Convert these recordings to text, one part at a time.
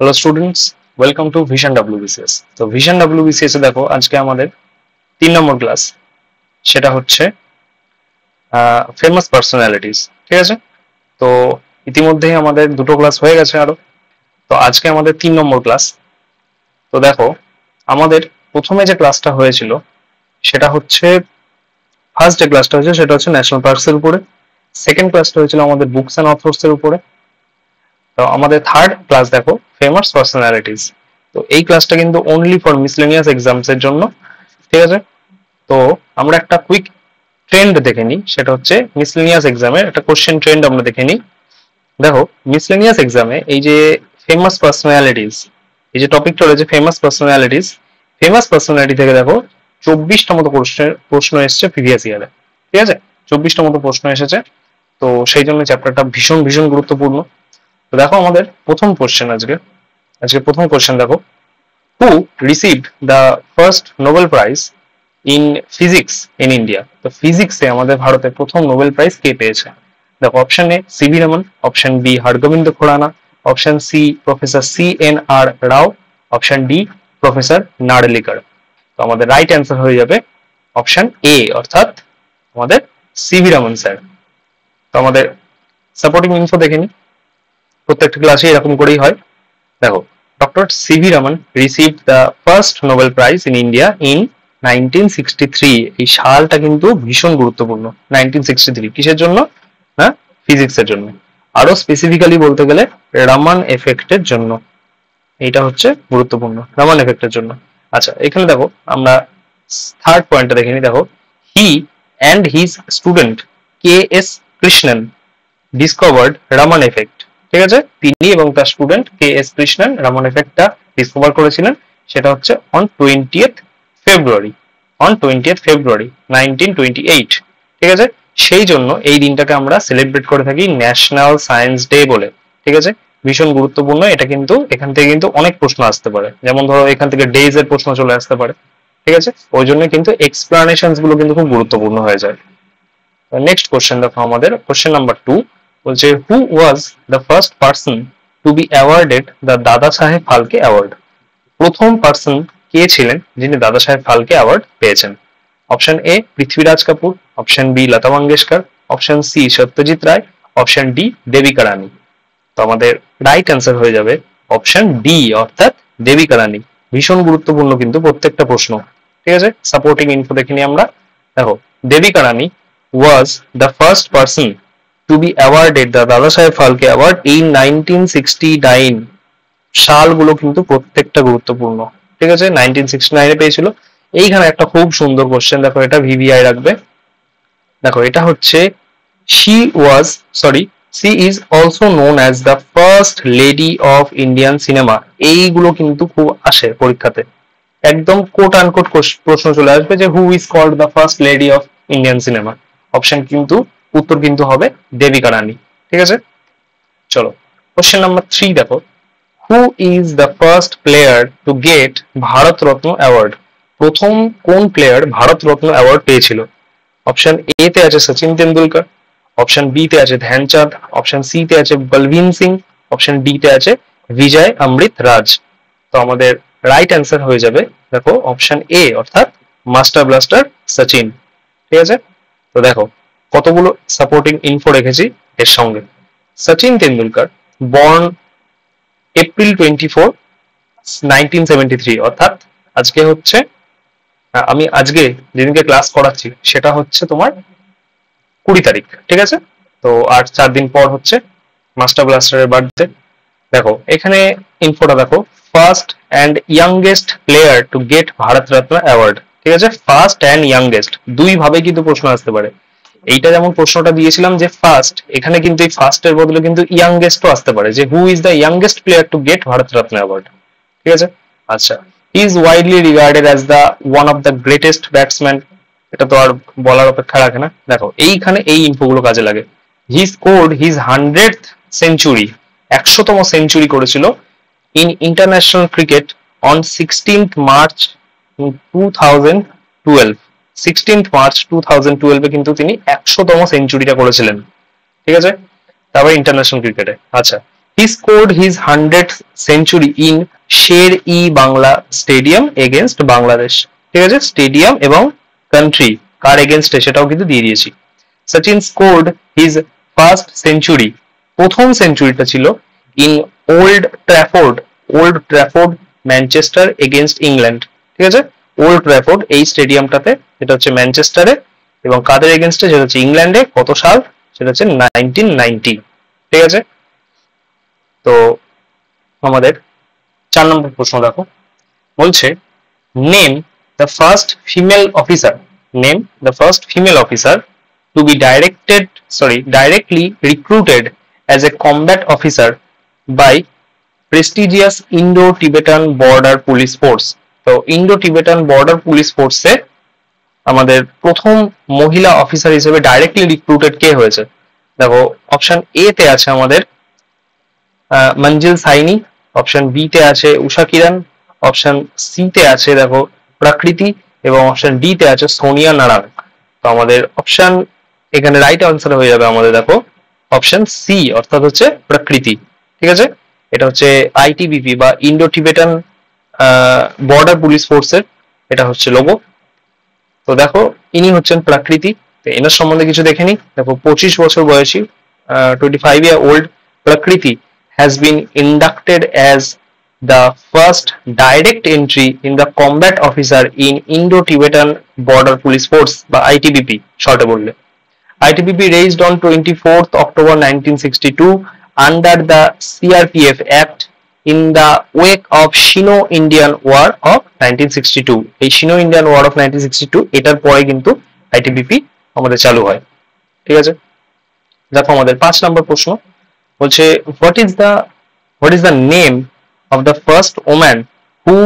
Hello students, welcome to vision WBCS. তো vision WBCS এ দেখো আজকে আমাদের 3 নম্বর ক্লাস, সেটা হচ্ছে ফেমাস পার্সোনালিটিস। ঠিক আছে, তো ইতিমধ্যেই আমাদের দুটো ক্লাস হয়ে গেছে আরো। তো আজকে আমাদের 3 নম্বর ক্লাস। তো দেখো, আমাদের প্রথমে যে ক্লাসটা হয়েছিল সেটা হচ্ছে ফার্স্ট যে ক্লাসটা হয়েছে সেটা হচ্ছে ন্যাশনাল পার্কস এর উপরে। সেকেন্ড ক্লাসটা হয়েছিল আমাদের বুকস অ্যান্ড অথর্স এর উপরে। তো আমাদের থার্ড ক্লাস দেখো ফেমাস পার্সোনালিটিস। তো এই ক্লাসটা কিন্তু অনলি ফর মিসলেনিয়াস এক্সামস এর জন্য। ঠিক আছে, তো আমরা একটা কুইক ট্রেন্ড দেখে নিই, সেটা হচ্ছে মিসলেনিয়াস এক্সামের একটা কোশ্চেন ট্রেন্ড আমরা দেখে নিই। দেখো, মিসলেনিয়াস এক্সামে এই যে ফেমাস পার্সোনালিটিস, এই যে টপিকটা রয়েছে ফেমাস পার্সোনালিটি থেকে দেখো 24টা মতো প্রশ্ন এসছে প্রিভিয়াস ইয়ারে। ঠিক আছে, 24টা মতো প্রশ্ন এসেছে। তো সেই জন্য চ্যাপ্টারটা ভীষণ ভীষণ গুরুত্বপূর্ণ। তো দেখো আমাদের প্রথম কোশ্চেন, আজকে প্রথম কোশ্চেন দেখো, হু received the first Nobel prize in physics in India. তো ফিজিক্সে আমাদের ভারতে প্রথম নোবেল প্রাইজ কে পেয়েছে? দেখো, option A C V Raman, option B Hargobind Khorana, option C professor CNR Rao, option D professor Narlikar. তো আমাদের রাইট অ্যান্সার হয়ে যাবে অপশন এ, অর্থাৎ আমাদের সিভি রমন স্যার। তো আমাদের সাপোর্টিং ইনফো দেখে নিই, প্রত্যেকটা ক্লাসে এরকম করেই হয়। দেখো, doctor CV Raman received the first Nobel prize in India in 1963। এই সালটা কিন্তু ভীষণ গুরুত্বপূর্ণ। 1963 কিসের জন্য? না, ফিজিক্সের জন্য। আরো স্পেসিফিক্যালি বলতে গেলে রামান এফেক্টের জন্য। এইটা হচ্ছে গুরুত্বপূর্ণ, রামান এফেক্টের জন্য। আচ্ছা, এখানে দেখো আমরা থার্ড পয়েন্টটা দেখে নিই। দেখো, he and his student KS Krishnan discovered Raman effect. ঠিক আছে, তিনি এবং তার স্টুডেন্ট KS কৃষ্ণন রামান এফেক্টটা ডিসকভার করেছিলেন। সেটা হচ্ছে অন 20th ফেব্রুয়ারি, 1928। ঠিক আছে, সেই জন্য এই দিনটাকে আমরা সেলিব্রেট করে থাকি ন্যাশনাল সায়েন্স ডে বলে। ঠিক আছে, ভীষণ গুরুত্বপূর্ণ এটা কিন্তু। এখান থেকে কিন্তু অনেক প্রশ্ন আসতে পারে, যেমন ধরো এখান থেকে ডেজ এর প্রশ্ন চলে আসতে পারে। ঠিক আছে, ওই জন্য কিন্তু এক্সপ্লানেশনস গুলো কিন্তু খুব গুরুত্বপূর্ণ হয়ে যায়। নেক্সট কোশ্চেন দেখো, আমাদের কোশ্চেন নাম্বার 2 বলছে, who was the first person to be awarded the Dada Saheb Phalke award. প্রথম পার্সন কে ছিলেন যিনি দাদা সাহেব ফালকে অ্যাওয়ার্ড পেয়েছেন? Option A Prithviraj Kapoor, option B Lata Mangeshkar, option C Satyajit Ray, option D Devika Rani. তো আমাদের রাইট অ্যান্সার হয়ে যাবে অপশন ডি, অর্থাৎ দেবিকা রানী। ভীষণ গুরুত্বপূর্ণ কিন্তু প্রত্যেকটা প্রশ্ন। ঠিক আছে, সাপোর্টিং ইনফো দেখে নিই আমরা। দেখো, দেবিকা রানী was the first person to be awarded the দাদা সাহেব ফালকে অ্যাওয়ার্ড in 1969। সালগুলো কিন্তু প্রত্যেকটা গুরুত্বপূর্ণ। ঠিক আছে, 1969 পেয়েছিল। এইখানে একটা খুব সুন্দর কোশ্চেন দেখো, এটা VVI রাখবে। দেখো, এটা হচ্ছে she was sorry she is also known as the first lady of Indian cinema। এইগুলো কিন্তু খুব আসে পরীক্ষাতে, একদম কোট আনকোট প্রশ্ন চলে আসবে যে who is called the first lady of Indian cinema. Option কিন্তু, উত্তর কিন্তু হবে দেবিকা রানী। ঠিক আছে, চলো কোশ্চেন নাম্বার 3 দেখো, হু is the first player to get Bharat Ratna award. প্রথম কোন প্লেয়ার ভারত রত্ন অ্যাওয়ার্ড পেয়েছিল? অপশন এ তে আছে সচিন তেন্ডুলকর, অপশন বি তে আছে ধ্যানচাঁদ, অপশন সি তে আছে বলবীর সিং, অপশন ডি তে আছে বিজয় অমৃত রাজ। তো আমাদের রাইট অ্যান্সার হয়ে যাবে দেখো অপশন এ, অর্থাৎ মাস্টার ব্লাস্টার সচিন। ঠিক আছে, তো দেখো কতগুলো সাপোর্টিং ইনফো রেখেছি এর সঙ্গে। সচিন তেন্ডুলকর বর্ন এপ্রিল 24, 1973, অর্থাৎ আজকে হচ্ছে আমি আজকে যেদিনকে ক্লাস করাচ্ছি সেটা হচ্ছে তোমার 20 তারিখ। ঠিক আছে, তো আর 4 দিন পর হচ্ছে মাস্টার ব্লাস্টারের বার্থডে। দেখো এখানে ইনফোটা দেখো, first and youngest player to get Bharat Ratna award. ঠিক আছে, ফার্স্ট অ্যান্ড ইয়াংগেস্ট দুই ভাবে কিন্তু প্রশ্ন আসতে পারে। এইটা যেমন প্রশ্নটা দিয়েছিলাম যে ফার্স্ট, এখানে কিন্তু এই ফার্স্টের বদলে কিন্তু ইয়াংগেস্টও আসতে পারে, যে who is the youngest player to get Bharat Ratna award. ঠিক আছে, আচ্ছা, is widely regarded as the one of the greatest batsman. এটা তো আর বলার অপেক্ষা রাখে না। দেখো এইখানে এই ইনফোগুলো কাজে লাগে। He scored his 100th century, 100তম সেঞ্চুরি করেছিল in international cricket on 16th March 2012। 16th March 2012 কিন্তু তিনি 100তম সেঞ্চুরিটা করেছিলেন। ঠিক আছে, তারপর ইন্টারন্যাশনাল ক্রিকেটে। আচ্ছা, He scored his 100th century in Sher-e Bangla Stadium against Bangladesh. ঠিক আছে, স্টেডিয়াম এবং কান্ট্রি কার এগেনস্টে সেটাও কিন্তু দিয়ে দিয়েছি। Sachin scored his first century, প্রথম সেঞ্চুরিটা ছিল in old Trafford Manchester against England. ঠিক আছে, ওল্ড ট্র্যাফোর্ড এই স্টেডিয়ামটাতে, এটা হচ্ছে ম্যানচেস্টারে, এবং কাদের এগেনস্টে, সেটা হচ্ছে ইংল্যান্ডে। কত সাল, সেটা হচ্ছে 1990। ঠিক আছে, তো আমাদের 4 নম্বর প্রশ্ন দেখো, বলছে name the first female officer, name the first female officer to be directly recruited as a combat officer by prestigious Indo-Tibetan Border Police Force। তো ইন্ডো-টিবেটান বর্ডার পুলিশ ফোর্সে আমাদের প্রথম মহিলা অফিসার হিসেবে ডাইরেক্টলি রিক্রুটেড কে হয়েছে? দেখো, অপশন এ তে আছে আমাদের মঞ্জিল সাইনি, অপশন বি তে আছে উষা কিরণ, অপশন সি তে আছে দেখো প্রকৃতি, এবং অপশন ডি তে আছে সোনিয়া নারায়ণ। তো আমাদের অপশন এখানে রাইট আনসার হয়ে যাবে আমাদের দেখো অপশন সি, অর্থাৎ হচ্ছে প্রকৃতি। ঠিক আছে, এটা হচ্ছে আইটিবিপি বা ইন্ডো টিবেটান বর্ডার পুলিশ ফোর্সের এটা হচ্ছে লোগো। তো দেখো, ইনি হচ্ছেন প্রকৃতি। তো এনার সম্বন্ধে কিছু দেখে নি। দেখো, 25 বছর বয়সী, 25-year-old প্রকৃতি has been inducted as the first direct entry in the combat officer in Indo-Tibetan Border Police Force বা ITBP শর্টে বললে। ITBP raised on 24th October 1962 under the CRPF Act in the wake of Sino-Indian War of 1962। এই Sino-Indian War of 1962 এটার পরে কিন্তু ITBP আমাদের চালু হয়। ঠিক আছে, দেখো আমাদের 5 নম্বর প্রশ্ন বলছে what is the name of the first woman who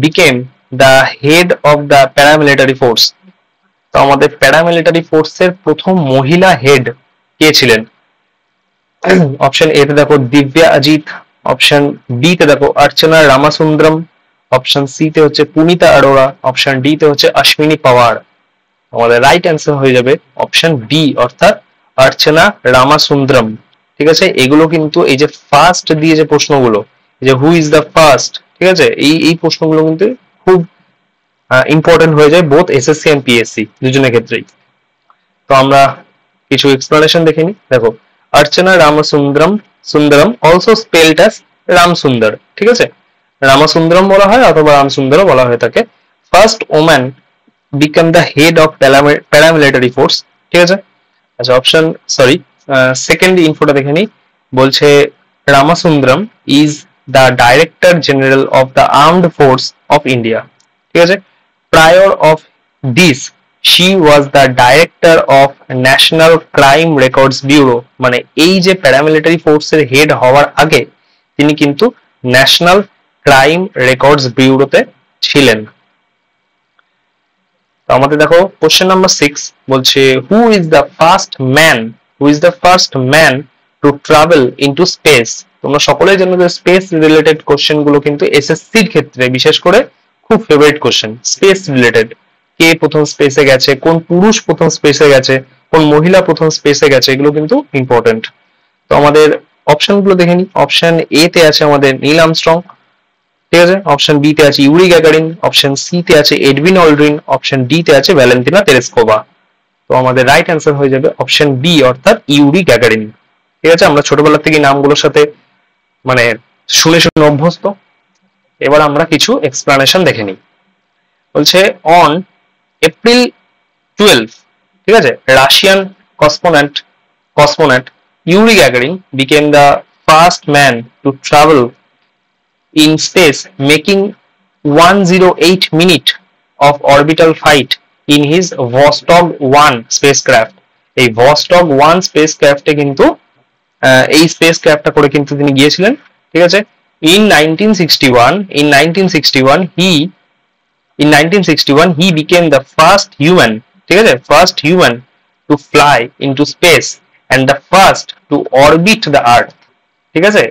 became the head of the paramilitary force। তো আমাদের প্যারামিলিটারি ফোর্সের প্রথম মহিলা হেড কে ছিলেন? অপশন এ তে দেখো দিব্যা অজিত, অপশন বি তে দেখো অর্চনা রামাসুন্দরম, অপশন সি তে হচ্ছে পুনিতা অরোরা, অপশন ডি তে হচ্ছে অশ্বিনী পাওয়ার। আমাদের রাইট অ্যান্সার হয়ে যাবে অপশন বি, অর্থাৎ অর্চনা রামাসুন্দরম। ঠিক আছে, এগুলো কিন্তু এই যে ফার্স্ট দিয়ে যে প্রশ্নগুলো, যে হু ইজ দ্য ফার্স্ট, ঠিক আছে, এই প্রশ্নগুলো কিন্তু খুব ইম্পর্টেন্ট হয়ে যায় বোথ এসএসসি এন্ড পিএসসি দুজনের ক্ষেত্রেই। তো আমরা কিছু এক্সপ্লেনেশন দেখে নিই। দেখো, Archana Sundaram also spelled as Ramsundar. ঠিক আছে, রামাসুন্দরম বলা হয় অথবা রামসুন্দরও বলা হয়ে থাকে। First woman become the head of paramilitary force. ঠিক আছে, আচ্ছা অপশন সেকেন্ড ইনফোটা দেখে নিই। বলছে Ramasundaram is the director general of the armed force of India. ঠিক আছে, prior of this she was the director of National Crime Records Bureau। মানে এই যে প্যারামিলিটারি ফোর্সের হেড হওয়ার আগে তিনি কিন্তু ন্যাশনাল ক্রাইম রেকর্ডস ব্যুরোতে ছিলেন। তো আমাদের দেখো কোশ্চেন নাম্বার 6 বলছে who is the first man to travel into space. তোমরা সকলেই জানো যে স্পেস রিলেটেড কোশ্চেন গুলো কিন্তু এসএসসির ক্ষেত্রে বিশেষ করে খুব ফেভারিট কোশ্চেন। স্পেস রিলেটেড, কে প্রথম স্পেসে গেছে, কোন পুরুষ প্রথম স্পেসে গেছে, কোন মহিলা প্রথম স্পেসে গেছে, এগুলো কিন্তু ইম্পর্টেন্ট। তো আমাদের অপশন গুলো দেখে নিই। অপশন এ তে আছে আমাদের নীল আর্মস্ট্রং। ঠিক আছে, অপশন বি তে আছে ইউরি গ্যাগারিন, অপশন সি তে আছে এডভিন অলড্রিন, অপশন ডি তে আছে ভ্যালেন্টিনা তেরেস্কোভা। তো আমাদের রাইট অ্যান্সার হয়ে যাবে অপশন বি, অর্থাৎ ইউরি গ্যাগারিন। ঠিক আছে, আমরা ছোটবেলা থেকে নামগুলোর সাথে মানে শুনে শুনে অভ্যস্ত। এবার আমরা কিছু এক্সপ্লেনেশন দেখে নিই। বলছে অন এপ্রিল 12, ঠিক আছে, Russian cosmonaut Yuri Gagarin became the first man to travel in space, making 108 minutes of orbital flight in his Vostok 1 spacecraft। এই Vostok 1 spacecraft-এ কিন্তু এই স্পেসক্রাফটটা করে কিন্তু তিনি গিয়েছিলেন। ঠিক আছে, in 1961 he became the first human, ঠিক আছে, first human to fly into space and the first to orbit the earth। ঠিক আছে,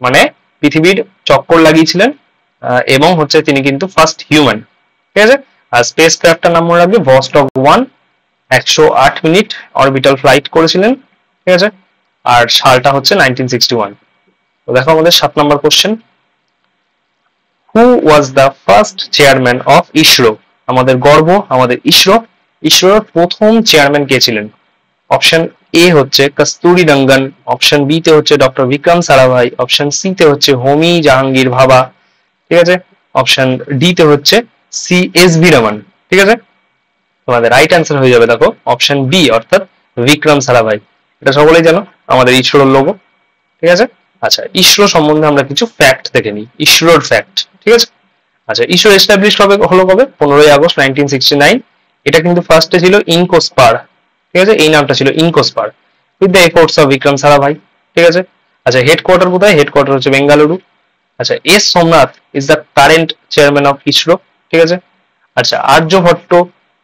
মানে পৃথিবীর চক্কর লাগিয়েছিলেন এবং হচ্ছে তিনি কিন্তু ফার্স্ট হিউম্যান। ঠিক আছে, আর স্পেস ক্রাফটটার নাম মনে রাখবে ভস্টক 1, 108 মিনিট অরবিটাল ফ্লাইট করেছিলেন। ঠিক আছে, আর সালটা হচ্ছে 1961। তো দেখো আমাদের 7 number question, who was the first chairman of ISRO? আমাদের গর্ব, আমাদের ইসরোর প্রথম চেয়ারম্যান কে ছিলেন? অপশন এ হচ্ছে কস্তুরী রঙ্গন, অপশন বি তে হচ্ছে doctor Vikram Sarabhai, option C তে হচ্ছে হোমি জাহাঙ্গীর ভাবা, ঠিক আছে, অপশন ডি তে হচ্ছে এস ভি রমন। ঠিক আছে, তোমাদের রাইট অ্যান্সার হয়ে যাবে দেখো অপশন বি অর্থাৎ বিক্রম সারাভাই। এটা সকলেই জানো আমাদের ইসরোর লোগো। ঠিক আছে, আচ্ছা ইসরো সম্বন্ধে আমরা কিছু ফ্যাক্ট দেখে নিই, ইসরোর ফ্যাক্ট। ঠিক আছে, আচ্ছা ইসরো এস্টাবলিশ হলো কবে? 15 আগস্ট 1969। এটা কিন্তু ফার্স্টে ছিল ইনকোস্পার। ঠিক আছে, এই নামটা ছিল INCOSPAR with the efforts of Vikram Sarabhai. ঠিক আছে, আচ্ছা হেডকোয়ার্টার কোথায়? হেডকোয়ার্টার হচ্ছে বেঙ্গালুরু। আচ্ছা S Somnath is the current chairman of ISRO. ঠিক আছে, আচ্ছা Aryabhata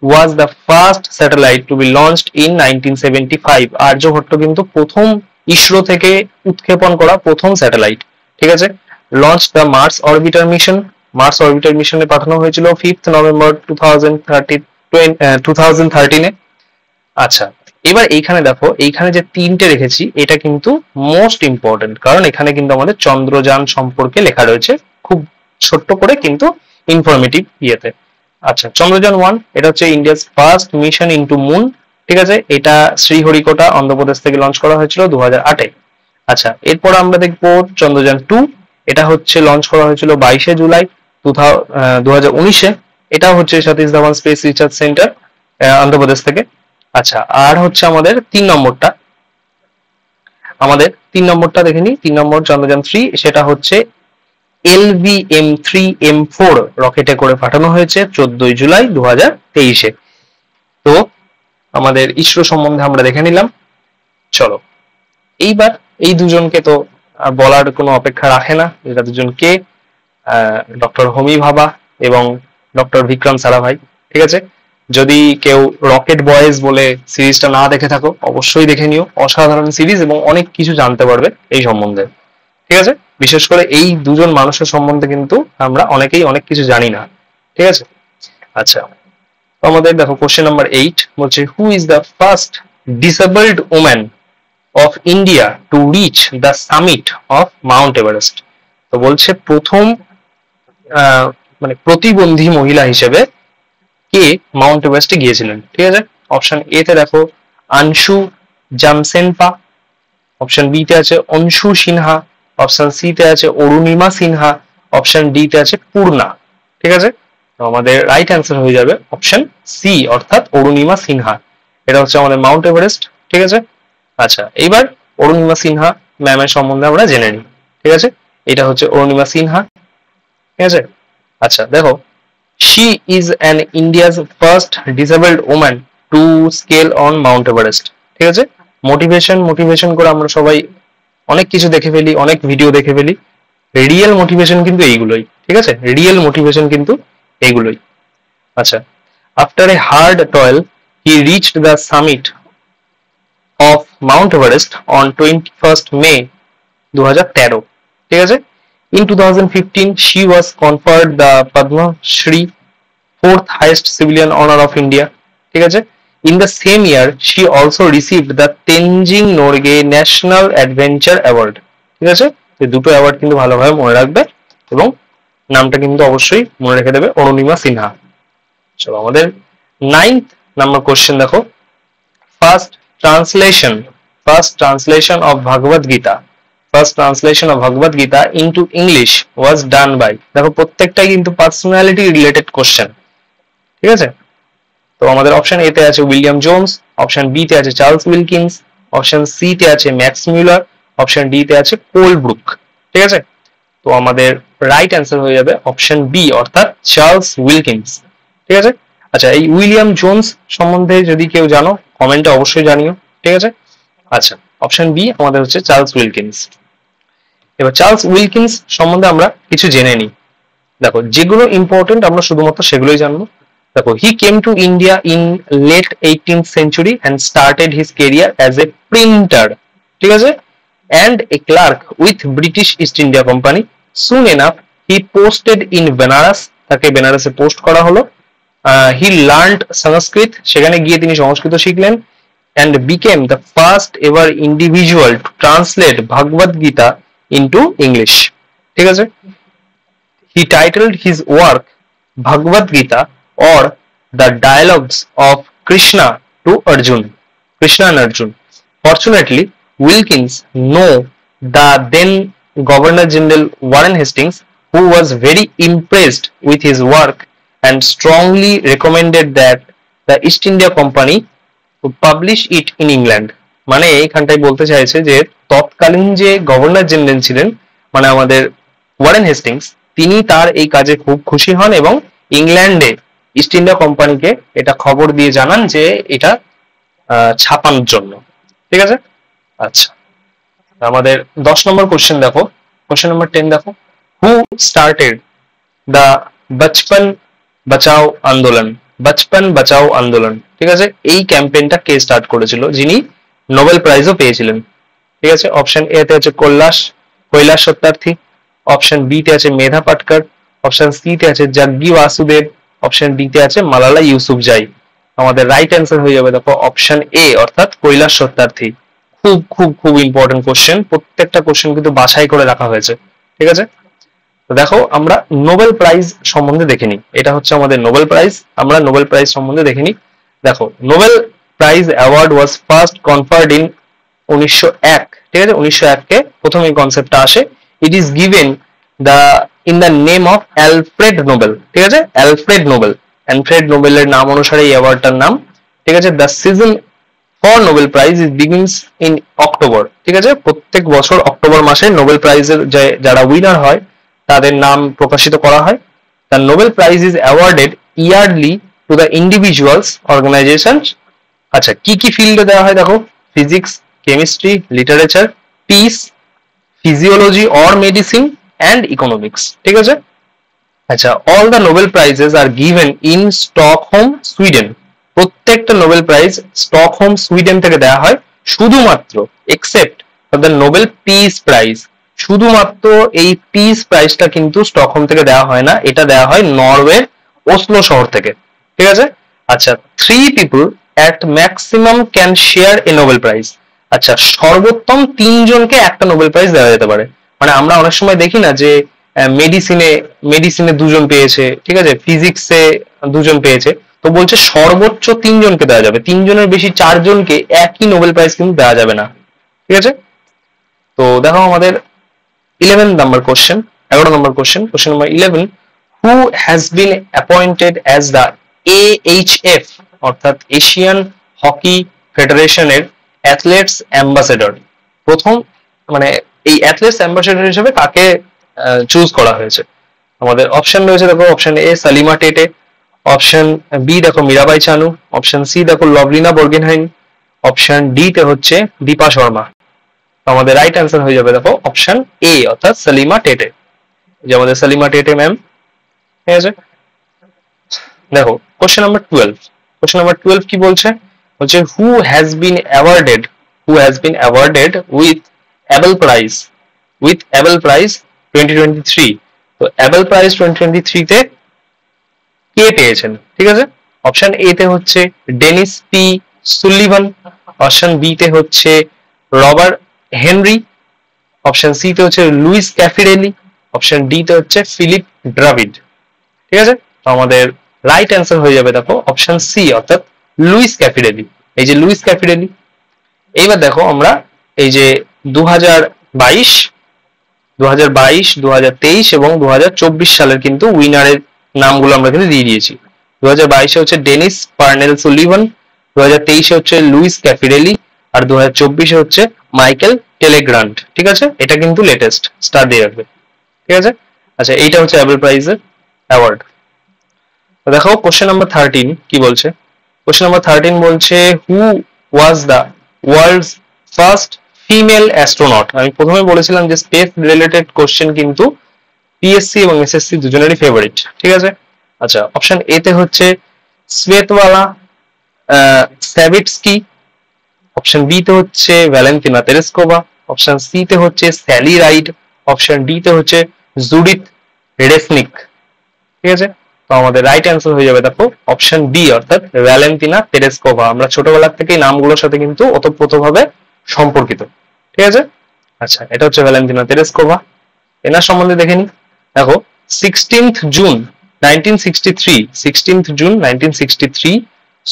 was the first satellite to be launched in 1975। Aryabhata কিন্তু প্রথম ইসরো থেকে উৎক্ষেপণ করা প্রথম স্যাটেলাইট। ঠিক আছে, launch the Mars orbiter mission. Mars orbiter মিশনে পাঠানো হয়েছিল 5 নভেম্বর 2013-এ। আচ্ছা এবার এইখানে দেখো, এইখানে যে তিনটে রেখেছি এটা কিন্তু মোস্ট ইম্পর্টেন্ট, কারণ এখানে কিন্তু আমাদের চন্দ্রযান সম্পর্কে লেখা রয়েছে খুব ছোট্ট করে কিন্তু ইনফরমেটিভ ইয়েতে। আচ্ছা চন্দ্রযান 1 এটা হচ্ছে India's first mission into moon. ঠিক আছে, এটা শ্রীহরিকোটা অন্ধ্রপ্রদেশ থেকে লঞ্চ করা হয়েছিল 2008-এ। আচ্ছা এরপর আমরা দেখবো চন্দ্রযান 2, এটা হচ্ছে লঞ্চ করা হয়েছিল 22শে জুলাই 2019-এ। এটা হচ্ছে Satish Dhawan space research centre Andhra Pradesh থেকে। আচ্ছা আর হচ্ছে আমাদের 3 নম্বরটা দেখে নিই। 3 নম্বর চন্দ্রযান 3, সেটা হচ্ছে LVM-3M4 রকেটে করে পাঠানো হয়েছে 14 জুলাই 2023-এ। তো আমাদের ইসরো সম্বন্ধে আমরা দেখে নিলাম। চলো এইবার এই দুজনকে তো বলার কোনো অপেক্ষা রাখে না, এরা দুজনকে ডক্টর হোমি ভাবা এবং ডক্টর বিক্রম সারাভাই। ঠিক আছে, যদি কেউ রকেট বয়েজ বলে সিরিজটা না দেখে থাকো অবশ্যই দেখে নিও, অসাধারণ সিরিজ এবং অনেক কিছু জানতে পারবে এই সম্বন্ধে। ঠিক আছে, বিশেষ করে এই দুজন মানুষের সম্বন্ধে কিন্তু আমরা অনেকেই অনেক কিছু জানি না। ঠিক আছে, আচ্ছা আমাদের দেখো কোশ্চেন নাম্বার 8 বলছে, who is the first disabled woman of India two reach the summit of mount Everest? তো বলছে প্রথম মানে প্রতিবন্ধী মহিলা হিসেবে কে মাউন্ট এভারেস্টে গিয়েছিলেন? ঠিক আছে, অপশন এ তে দেখো আনসু জামসেনপা, অপশন বি তে আছে অনসু সিনহা, অপশন সি তে আছে অরুণিমা সিনহা, অপশন ডি তে আছে পূর্ণা। ঠিক আছে, তো আমাদের রাইট অ্যান্সার হয়ে যাবে অপশন সি অর্থাৎ অরুণিমা সিনহা। এটা হচ্ছে আমাদের মাউন্ট এভারেস্ট। ঠিক আছে, আচ্ছা এইবার অরুণিমা সিনহা ম্যামের সম্বন্ধে আমরা জেনে নিই। ঠিক আছে, এটা হচ্ছে অরুণিমা সিনহা। ঠিক আছে, আচ্ছা দেখো, she is an India's first disabled woman to scale on Mount Everest. ঠিক আছে, মোটিভেশন করে আমরা সবাই অনেক কিছু দেখে ফেলি, অনেক ভিডিও দেখে ফেলি, রিয়েল মোটিভেশন কিন্তু এইগুলোই। ঠিক আছে, রিয়েল মোটিভেশন কিন্তু এইগুলোই। আচ্ছা after a hard toil he reached the summit of mount Everest on 21 মে 2013। ঠিক আছে, in 2015 she was conferred the Padma Shri, fourth highest civilian honor of India. ঠিক আছে, in the same year she also received the Tenzing Norgay National Adventure Award. ঠিক আছে, এই দুটো award কিন্তু ভালোভাবে মনে রাখবে এবং নামটা কিন্তু অবশ্যই মনে রেখে দেবে, অরুণিমা সিনহা। চলো আমাদের 9th নাম্বার কোশ্চেন দেখো, first translation of Bhagavad Gita, first translation of Bhagavad Gita into English was done by. দেখো প্রত্যেকটাই কিন্তু পার্সোনালিটি রিলেটেড কোশ্চেন। ঠিক আছে, তো আমাদের অপশন এ তে আছে উইলিয়াম জোনস, অপশন বি তে আছে চার্লস উইলকিন্স, অপশন সি তে আছে ম্যাক্স মিউলার, অপশন ডি তে আছে কোলব্রুক। ঠিক আছে, তো আমাদের রাইট অ্যান্সার হয়ে যাবে অপশন বি অর্থাৎ চার্লস উইলকিন্স। ঠিক আছে, আচ্ছা এই উইলিয়াম জোনস সম্বন্ধে যদি কেউ জানো কমেন্টে অবশ্যই জানিও। ঠিক আছে, আচ্ছা অপশন বি আমাদের হচ্ছে চার্লস উইলকিন্স। এবার চার্লস উইলকিন্স সম্বন্ধে আমরা কিছু জেনে নিই। দেখো যেগুলো ইম্পর্টেন্ট আমরা শুধুমাত্র সেগুলোই জানবো। দেখো, he came to India in late 18th century and started his career as a printer. ঠিক আছে, and a clerk with British East India Company. Soon enough he posted in Benares, তাকে বেনারসে পোস্ট করা হলো। he learned Sanskrit, সেখানে গিয়ে তিনি সংস্কৃত শিখলেন, and became the first ever individual to translate Bhagavad Gita into English, ঠিক আছে? He titled his work Bhagavad Gita or the dialogues of Krishna to Arjun, Krishna and Arjun. Fortunately, Wilkins know the then Governor General Warren Hastings, who was very impressed with his work and strongly recommended that the East India Company would publish it in England. মানে এইখানটাই বলতে চাইছে যে তৎকালীন যে governor general ছিলেন মানে আমাদের Warren Hastings, তিনি তার এই কাজে খুব খুশি হন এবং ইংল্যান্ডে ইস্ট ইন্ডিয়া কোম্পানিকে এটা খবর দিয়ে জানান যে এটা ছাপানোর জন্য, ঠিক আছে? আচ্ছা, আমাদের 10 নম্বর কোশ্চেন দেখো, কোশ্চেন নাম্বার 10 দেখো, হু স্টার্টেড দ্য বচপন বাঁচাও আন্দোলন, বচপন বাঁচাও আন্দোলন, ঠিক আছে? এই ক্যাম্পেইনটা কে স্টার্ট করেছিল, যিনি নোবেল প্রাইজও পেয়েছিলেন, ঠিক আছে? অপশন এ তে আছে কৈলাস সত্যার্থী, অপশন বি তে আছে মেধা পাটকর, অপশন সি তে আছে জগ্গি বাসুদেব, অপশন ডি তে আছে মালালা ইউসুফজাই। আমাদের রাইট অ্যান্সার হয়ে যাবে দেখো অপশন এ অর্থাৎ কৈলাস সত্যার্থী। খুব খুব খুব ইম্পর্টেন্ট কোশ্চেন, প্রত্যেকটা কোশ্চেন কিন্তু বাছাই করে রাখা হয়েছে, ঠিক আছে? তো দেখো আমরা নোবেল প্রাইজ সম্বন্ধে দেখে নিই, এটা হচ্ছে আমাদের নোবেল প্রাইজ, আমরা নোবেল প্রাইজ সম্বন্ধে দেখে নিই। দেখো Nobel prize award was first conferred in 1901, ঠিক আছে? 1901 কে প্রথম এই কনসেপ্টটা আসে। It is given in the name of Alfred Nobel, ঠিক আছে? অ্যালফ্রেড নোবেলের নাম অনুসারে এই অ্যাওয়ার্ডটার নাম, ঠিক আছে? The season for Nobel prize is begins in October, ঠিক আছে? প্রত্যেক বছর অক্টোবর মাসে নোবেল প্রাইজের যারা উইনার হয় তাদের নাম প্রকাশিত করা হয়। The Nobel prize is awarded yearly to the individuals organisation. আচ্ছা, কি কি ফিল্ডে দেওয়া হয় দেখো, physics, chemistry, literature, peace, physiology or medicine and economics, ঠিক আছে? আচ্ছা, all the Nobel prizes are given in Stockholm, Sweden. প্রত্যেকটা নোবেল প্রাইজ স্টকহোম, সুইডেন থেকে দেওয়া হয়, শুধুমাত্র except the Nobel peace prize, শুধুমাত্র এই পিস প্রাইজটা কিন্তু স্টকহোম থেকে দেওয়া হয় না, এটা দেওয়া হয় নরওয়ে ওসলো শহর থেকে, ঠিক আছে? আচ্ছা, 3 people at maximum can share A Nobel prize. আচ্ছা, সর্বোত্তম 3 জনকে একটা নোবেল প্রাইজ দেওয়া যেতে পারে। মানে আমরা অনেক সময় দেখি না যে মেডিসিনে 2 জন পেয়েছে, ঠিক আছে? ফিজিক্সে 2 জন পেয়েছে, তো বলছে সর্বোচ্চ 3 জনকে দেওয়া যাবে, 3 জনের বেশি 4 জনকে একই নোবেল প্রাইজ কিন্তু দেওয়া যাবে না, ঠিক আছে? তো দেখো আমাদের 11 number question, 11 number question, question number 11, who has been appointed as the AHF অর্থাৎ এশিয়ান হকি ফেডারেশনের অ্যাথলেটস অ্যাম্বাসেডর। প্রথম মানে এই অ্যাথলেটস অ্যাম্বাসেডর হিসেবে কাকে চুজ করা হয়েছে? আমাদের অপশন রয়েছে দেখো, option A Salima Tete, option B দেখো মীরাবাই চানু, অপশন সি দেখো লভলিনা বর্গেনহাইন, অপশন ডি তে হচ্ছে দীপা শর্মা। তো আমাদের রাইট অ্যান্সার হয়ে যাবে দেখো অপশন এ অর্থাৎ সালিমা টেটে, যে আমাদের সালিমা টেটে ম্যাম, ঠিক আছে? দেখো কোশ্চেন নাম্বার 12, কোশ্চেন নাম্বার 12 কি বলছে, বলছে who has been awarded with Abel prize 2023। তো অ্যাবেল প্রাইজ 2023 তে কে পেয়েছেন, ঠিক আছে? অপশন এ তে হচ্ছে Dennis P Sullivan, option B তে হচ্ছে রবার্ট হেনরি, অপশন সি তে হচ্ছে লুইস ক্যাফিরেলি, অপশন ডি তে হচ্ছে ফিলিপ ড্রাভিড, ঠিক আছে? তো আমাদের রাইট অ্যান্সার হয়ে যাবে দেখো অপশন সি অর্থাৎ লুইস ক্যাফিরেলি। এই যে লুইস ক্যাফিরেলি। এইবার দেখো আমরা এই যে 2022, 2023 এবং 2024 সালের কিন্তু উইনারের নামগুলো আমরা কিন্তু দিয়ে দিয়েছি। 2022 হচ্ছে ডেনিস পার্নেল সুলিভান, 2023 হচ্ছে লুইস ক্যাফিরেলি, আর 2024 হচ্ছে মাইকেল টেলেগ্রান্ট, ঠিক আছে? এটা কিন্তু লেটেস্ট, স্টার দিয়ে রাখবে, ঠিক আছে? আচ্ছা, এইটা হচ্ছে অ্যাবেল প্রাইজের অ্যাওয়ার্ড। তো দেখো কোশ্চেন নাম্বার 13 কি বলছে, কোশ্চেন নাম্বার 13 বলছে who was the world's first female astronaut. আমি প্রথমে বলেছিলাম যে স্পেস রিলেটেড কোশ্চেন কিন্তু পিএসসি এবং এসএসসি দুজনেরই ফেভারিট, ঠিক আছে? আচ্ছা, অপশন এ তে হচ্ছে স্বেতবালা স্যাভিটস্কি, অপশন বি তে হচ্ছে ভ্যালেন্টিনা তেরেস্কোভা, অপশন সি তে হচ্ছে স্যালি রাইড, অপশন ডি তে হচ্ছে জুডিথ রেসনিক, ঠিক আছে? তো আমাদের রাইট অ্যান্সার হয়ে যাবে দেখো অপশন ডি অর্থাৎ ভ্যালেন্টিনা তেরেস্কোভা। আমরা ছোটবেলা থেকেই নামগুলোর সাথে কিন্তু ওতপ্রোতভাবে সম্পর্কিত, ঠিক আছে? আচ্ছা, এটা হচ্ছে ভ্যালেন্টিনা তেরেস্কোভা। এনার সম্বন্ধে দেখে নি। দেখো 16th June 1963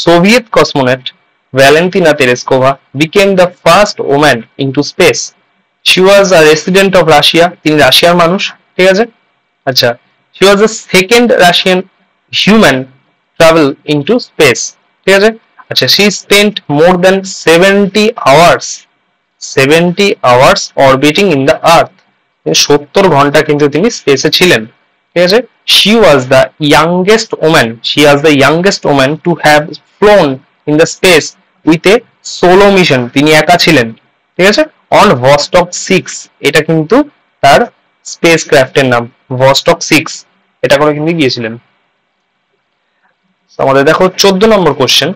Soviet cosmonaut Valentina Tereshkova became the first woman into space. She was a resident of Russia. তিনি রাশিয়ার মানুষ, ঠিক আছে। আচ্ছা, she was the second Russian human travel into space, ঠিক আছে। আচ্ছা, she spent more than 70 hours orbiting in the earth. 70 ঘন্টা কিন্তু তিনি স্পেসে ছিলেন, ঠিক আছে। she was the youngest woman to have flown in the space with a solo mission. তিনি একা ছিলেন, ঠিক আছে, on Vostok 6। এটা কিন্তু তার স্পেস ক্রাফটের নাম, Vostok 6। এটা করে কিন্তু গিয়েছিলেন। আমাদের দেখো 14 নম্বর question,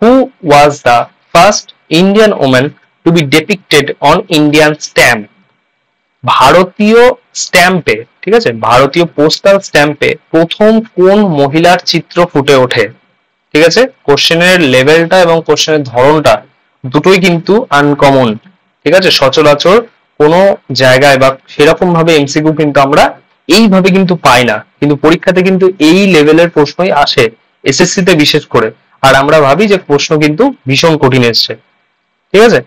who was the first Indian woman to be depicted on Indian stamp? ভারতীয় স্ট্যাম্পে, ঠিক আছে, ভারতীয় পোস্টাল স্ট্যাম্পে প্রথম কোন মহিলার চিত্র ফুটে ওঠে? ঠিক আছে, কোশ্চেনের লেভেলটা এবং কোশ্চেনের ধরনটা দুটোই কিন্তু আনকমন, ঠিক আছে। সচরাচর কোনো জায়গায় বা সেরকম ভাবে এমসিকিউ কিন্তু আমরা এইভাবে কিন্তু পাই না, কিন্তু পরীক্ষাতে কিন্তু এই লেভেলের প্রশ্নই আসে, এসএসসি তে বিশেষ করে। আর আমরা ভাবি যে প্রশ্ন কিন্তু ভীষণ কঠিন এসছে, ঠিক আছে।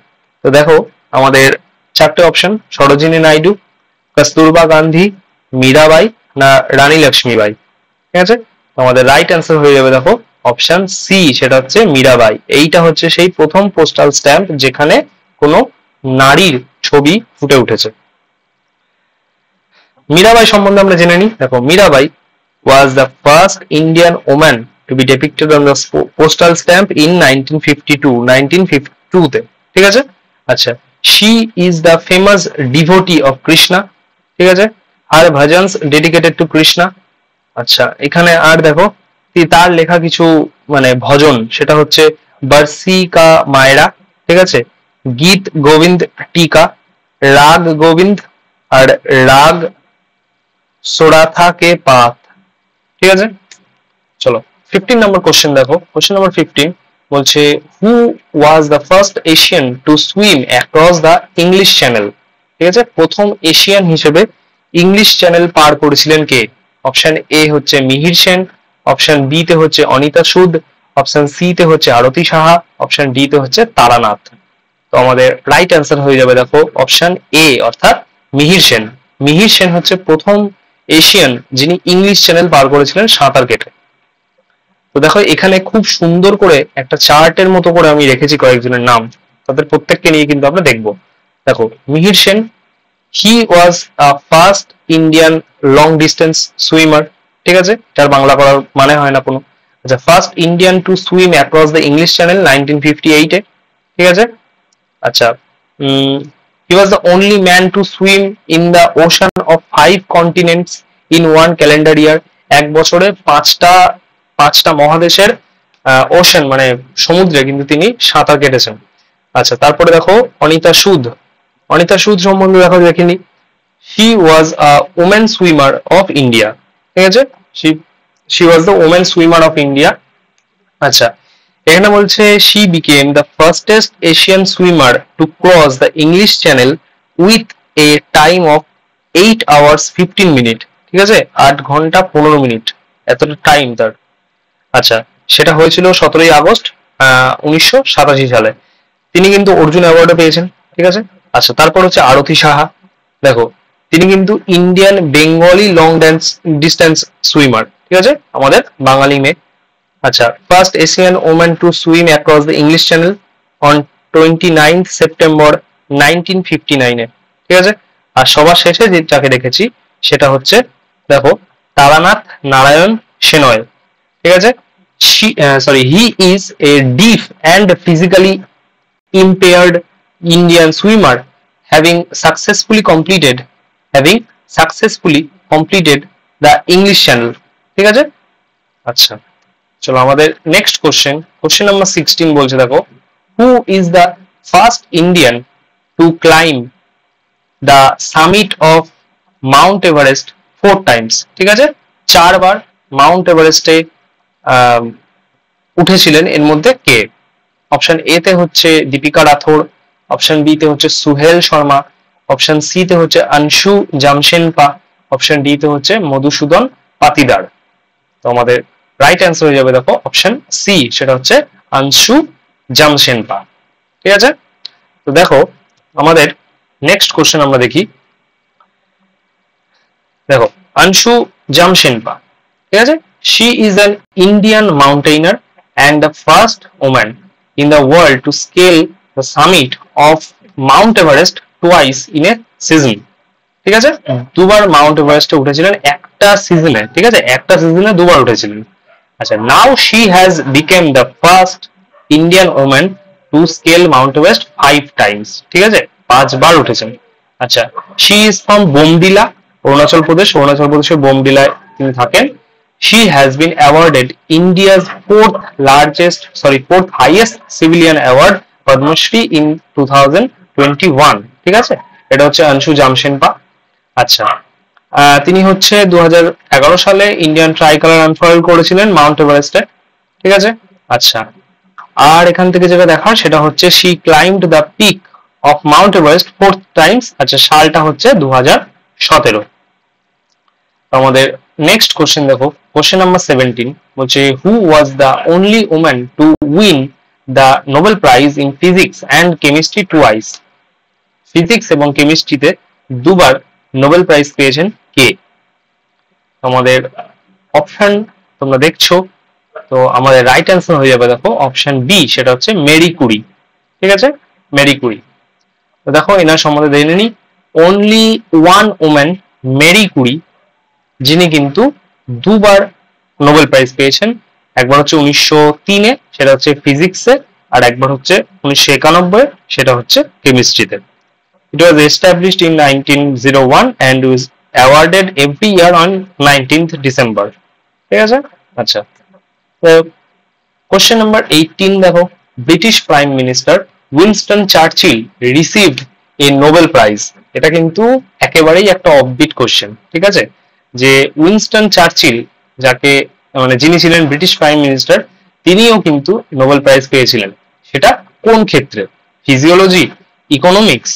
তো দেখো আমাদের চারটে অপশন, সরোজিনী নাইডু, কস্তুরবা গান্ধী, মীরাবাই না রানী লক্ষ্মীবাই, ঠিক আছে। আমাদের রাইট অ্যান্সার হয়ে যাবে দেখো অপশন সি, সেটা হচ্ছে মীরাবাই। এইটা হচ্ছে সেই প্রথম পোস্টাল স্ট্যাম্প যেখানে কোনো নারীর ছবি ফুটে উঠেছে। মীরাবাই সম্বন্ধে আমরা জেনে নিই। দেখো, Mirabai was the first Indian woman to be depicted on the postal stamp in 1952 তে, ঠিক আছে। আচ্ছা, she is the famous devotee of Krishna, ঠিক আছে, her bhajans dedicated to Krishna। আচ্ছা, এখানে আর দেখো তার লেখা কিছু মানে ভজন, সেটা হচ্ছে বর্ষি কা মায়রা, ঠিক আছে, গীত গোবিন্দ টিকা, রাগ গোবিন্দ আর রাগ সোরাথা কে পাত, ঠিক আছে। চলো 15 নম্বর কোশ্চেন দেখো, কোশ্চেন নম্বর 15 বলছে who was the first Asian to swim across the English channel, ঠিক আছে। প্রথম এশিয়ান হিসেবে ইংলিশ চ্যানেল পার করেছিলেন কে? অপশন এ হচ্ছে মিহির সেন, অপশন বি তে হচ্ছে অনিতা সুদ, অপশন সি তে হচ্ছে আরতি সাহা, অপশন ডি তে হচ্ছে তারানাথ। তো আমাদের রাইট অ্যান্সার হয়ে যাবে দেখো অপশন এ, অর্থাৎ মিহির সেন। মিহির সেন হচ্ছে প্রথম এশিয়ান যিনি ইংলিশ চ্যানেল পার করেছিলেন সাঁতার কেটে। তো দেখো এখানে খুব সুন্দর করে একটা চার্টের মতো করে আমি রেখেছি কয়েকজনের নাম, তাদের প্রত্যেককে নিয়ে কিন্তু আমরা দেখবো। দেখো, Mihir Sen, he was a first Indian long distance swimmer, ঠিক আছে, এটার বাংলা করার মানে হয় না কোনো। আচ্ছা, first Indian to swim across the English channel 1958-এ, ঠিক আছে। আচ্ছা, he was the only man to swim in the ocean of 5 continents in one calendar year। এক বছরে পাঁচটা মহাদেশের ওশান মানে সমুদ্রে কিন্তু তিনি সাঁতার কেটেছেন। আচ্ছা, তারপরে দেখো অনিতা সুদ, অনিতা সুদ সম্বন্ধে দেখো দেখিনি। she was a woman swimmer of India, ঠিক আছে, she was the woman swimmer of India। আচ্ছা, এখানে বলছে she became the fastest Asian swimmer to cross the English Channel with a time of 8 hours 15 minutes, ঠিক আছে, 8 ঘন্টা 15 minute এতটা time তার। আচ্ছা, সেটা হয়েছিল 17ই আগস্ট 1987 সালে। তিনি কিন্তু অর্জুন অ্যাওয়ার্ডও পেয়েছেন, ঠিক আছে। আচ্ছা, তারপর হচ্ছে আরতি সাহা, দেখো তিনি কিন্তু Indian Bengali long distance swimmer, ঠিক আছে, আমাদের বাঙালি মেয়ে। আচ্ছা, first Asian woman to swim across the English channel on 29 September 1959-এ, ঠিক আছে। আর সবার শেষে যে যাকে দেখেছি সেটা হচ্ছে দেখো তারানাথ নারায়ণ সেনয়, ঠিক আছে। He is a ডিফ and physically impaired Indian swimmer having successfully completed the English Channel, ঠিক আছে। আচ্ছা, চলো আমাদের নেক্সট কোশ্চেন নাম্বার 16 বলছে দেখো হু is the first Indian to climb the summit of mount Everest 4 Times, ঠিক আছে, 4 বার মাউন্ট এভারেস্টে উঠেছিলেন, এর মধ্যে কে? অপশন এ তে হচ্ছে দীপিকা রাথোর, অপশন বি তে হচ্ছে সুহেল শর্মা, অপশন সি তে হচ্ছে অংশু জামশেনপা, অপশন ডি তে হচ্ছে মধুসূদন পাতিদার। তো আমাদের রাইট অ্যান্সার হয়ে যাবে দেখো অপশন সি, সেটা হচ্ছে অংশু জামশেনপা। ঠিক আছে, তো দেখো আমাদের নেক্সট কোশ্চেন আমরা দেখি। দেখো অংশু জামশেনপা, ঠিক আছে, she is an Indian mountaineer and the first woman in the world to scale the summit of Mount Everest twice in a season। ঠিক আছে, দুবার মাউন্ট এভারেস্টে উঠেছিলেন একটা সিজনে, ঠিক আছে, একটা সিজনে দুবার উঠেছিলেন। আচ্ছা, now she has become the first Indian woman to scale mount Everest 5 times. ঠিক আছে, 5 বার উঠেছেন। আচ্ছা, she is from Bomdila, Arunachal Pradesh, Arunachal প্রদেশের বোমডিলায় তিনি থাকেন। She has been awarded India's fourth highest civilian award, Padma Shri, in 2021। ঠিক আছে, এটা হচ্ছে অংশু জামশেনপা। আচ্ছা, তিনি হচ্ছে 2011 সালে ইন্ডিয়ান ট্রাই কালার আনফার্ল করেছিলেন মাউন্ট এভারেস্টে। ঠিক আছে, আচ্ছা, আর এখান থেকে যেটা দেখার সেটা হচ্ছে she climbed the peak of Mount Everest 4 times। আচ্ছা, সালটা হচ্ছে 2017। আমাদের নেক্সট কোশ্চেন দেখো, কোশ্চেন নাম্বার 17 বলছে who was the only woman to win the Nobel prize in physics and chemistry twice. Physics এবং কেমিস্ট্রিতে দুবার নোবেল প্রাইজ পেয়েছেন কে? আমাদের অপশন তোমরা দেখছো, তো আমাদের রাইট অ্যান্সার হয়ে যাবে দেখো অপশন বি, সেটা হচ্ছে মেরি কুরি। ঠিক আছে, মেরি কুরি। তো দেখো এনার সম্বন্ধে জেনে নিই। Only one woman, Marie Curie, যিনি কিন্তু দুবার নোবেল প্রাইজ পেয়েছেন। একবার হচ্ছে 1903-এ, সেটা হচ্ছে ফিজিক্সে, আর একবার হচ্ছে 1991-এ, সেটা হচ্ছে কেমিস্ট্রিতে। It was established in 1901 and was awarded every year on 19th December। ঠিক আছে, আচ্ছা, তো কোশ্চেন নাম্বার 18 দেখো, British prime minister Winston Churchill received a Nobel prize. এটা কিন্তু একেবারেই একটা অফবিট কোশ্চেন। ঠিক আছে, যে উইনস্টন চার্চিল, যাকে মানে যিনি ছিলেন ব্রিটিশ প্রাইম মিনিস্টার, তিনিও কিন্তু নোবেল প্রাইজ পেয়েছিলেন। সেটা কোন ক্ষেত্রে? ফিজিওলজি, ইকোনমিক্স,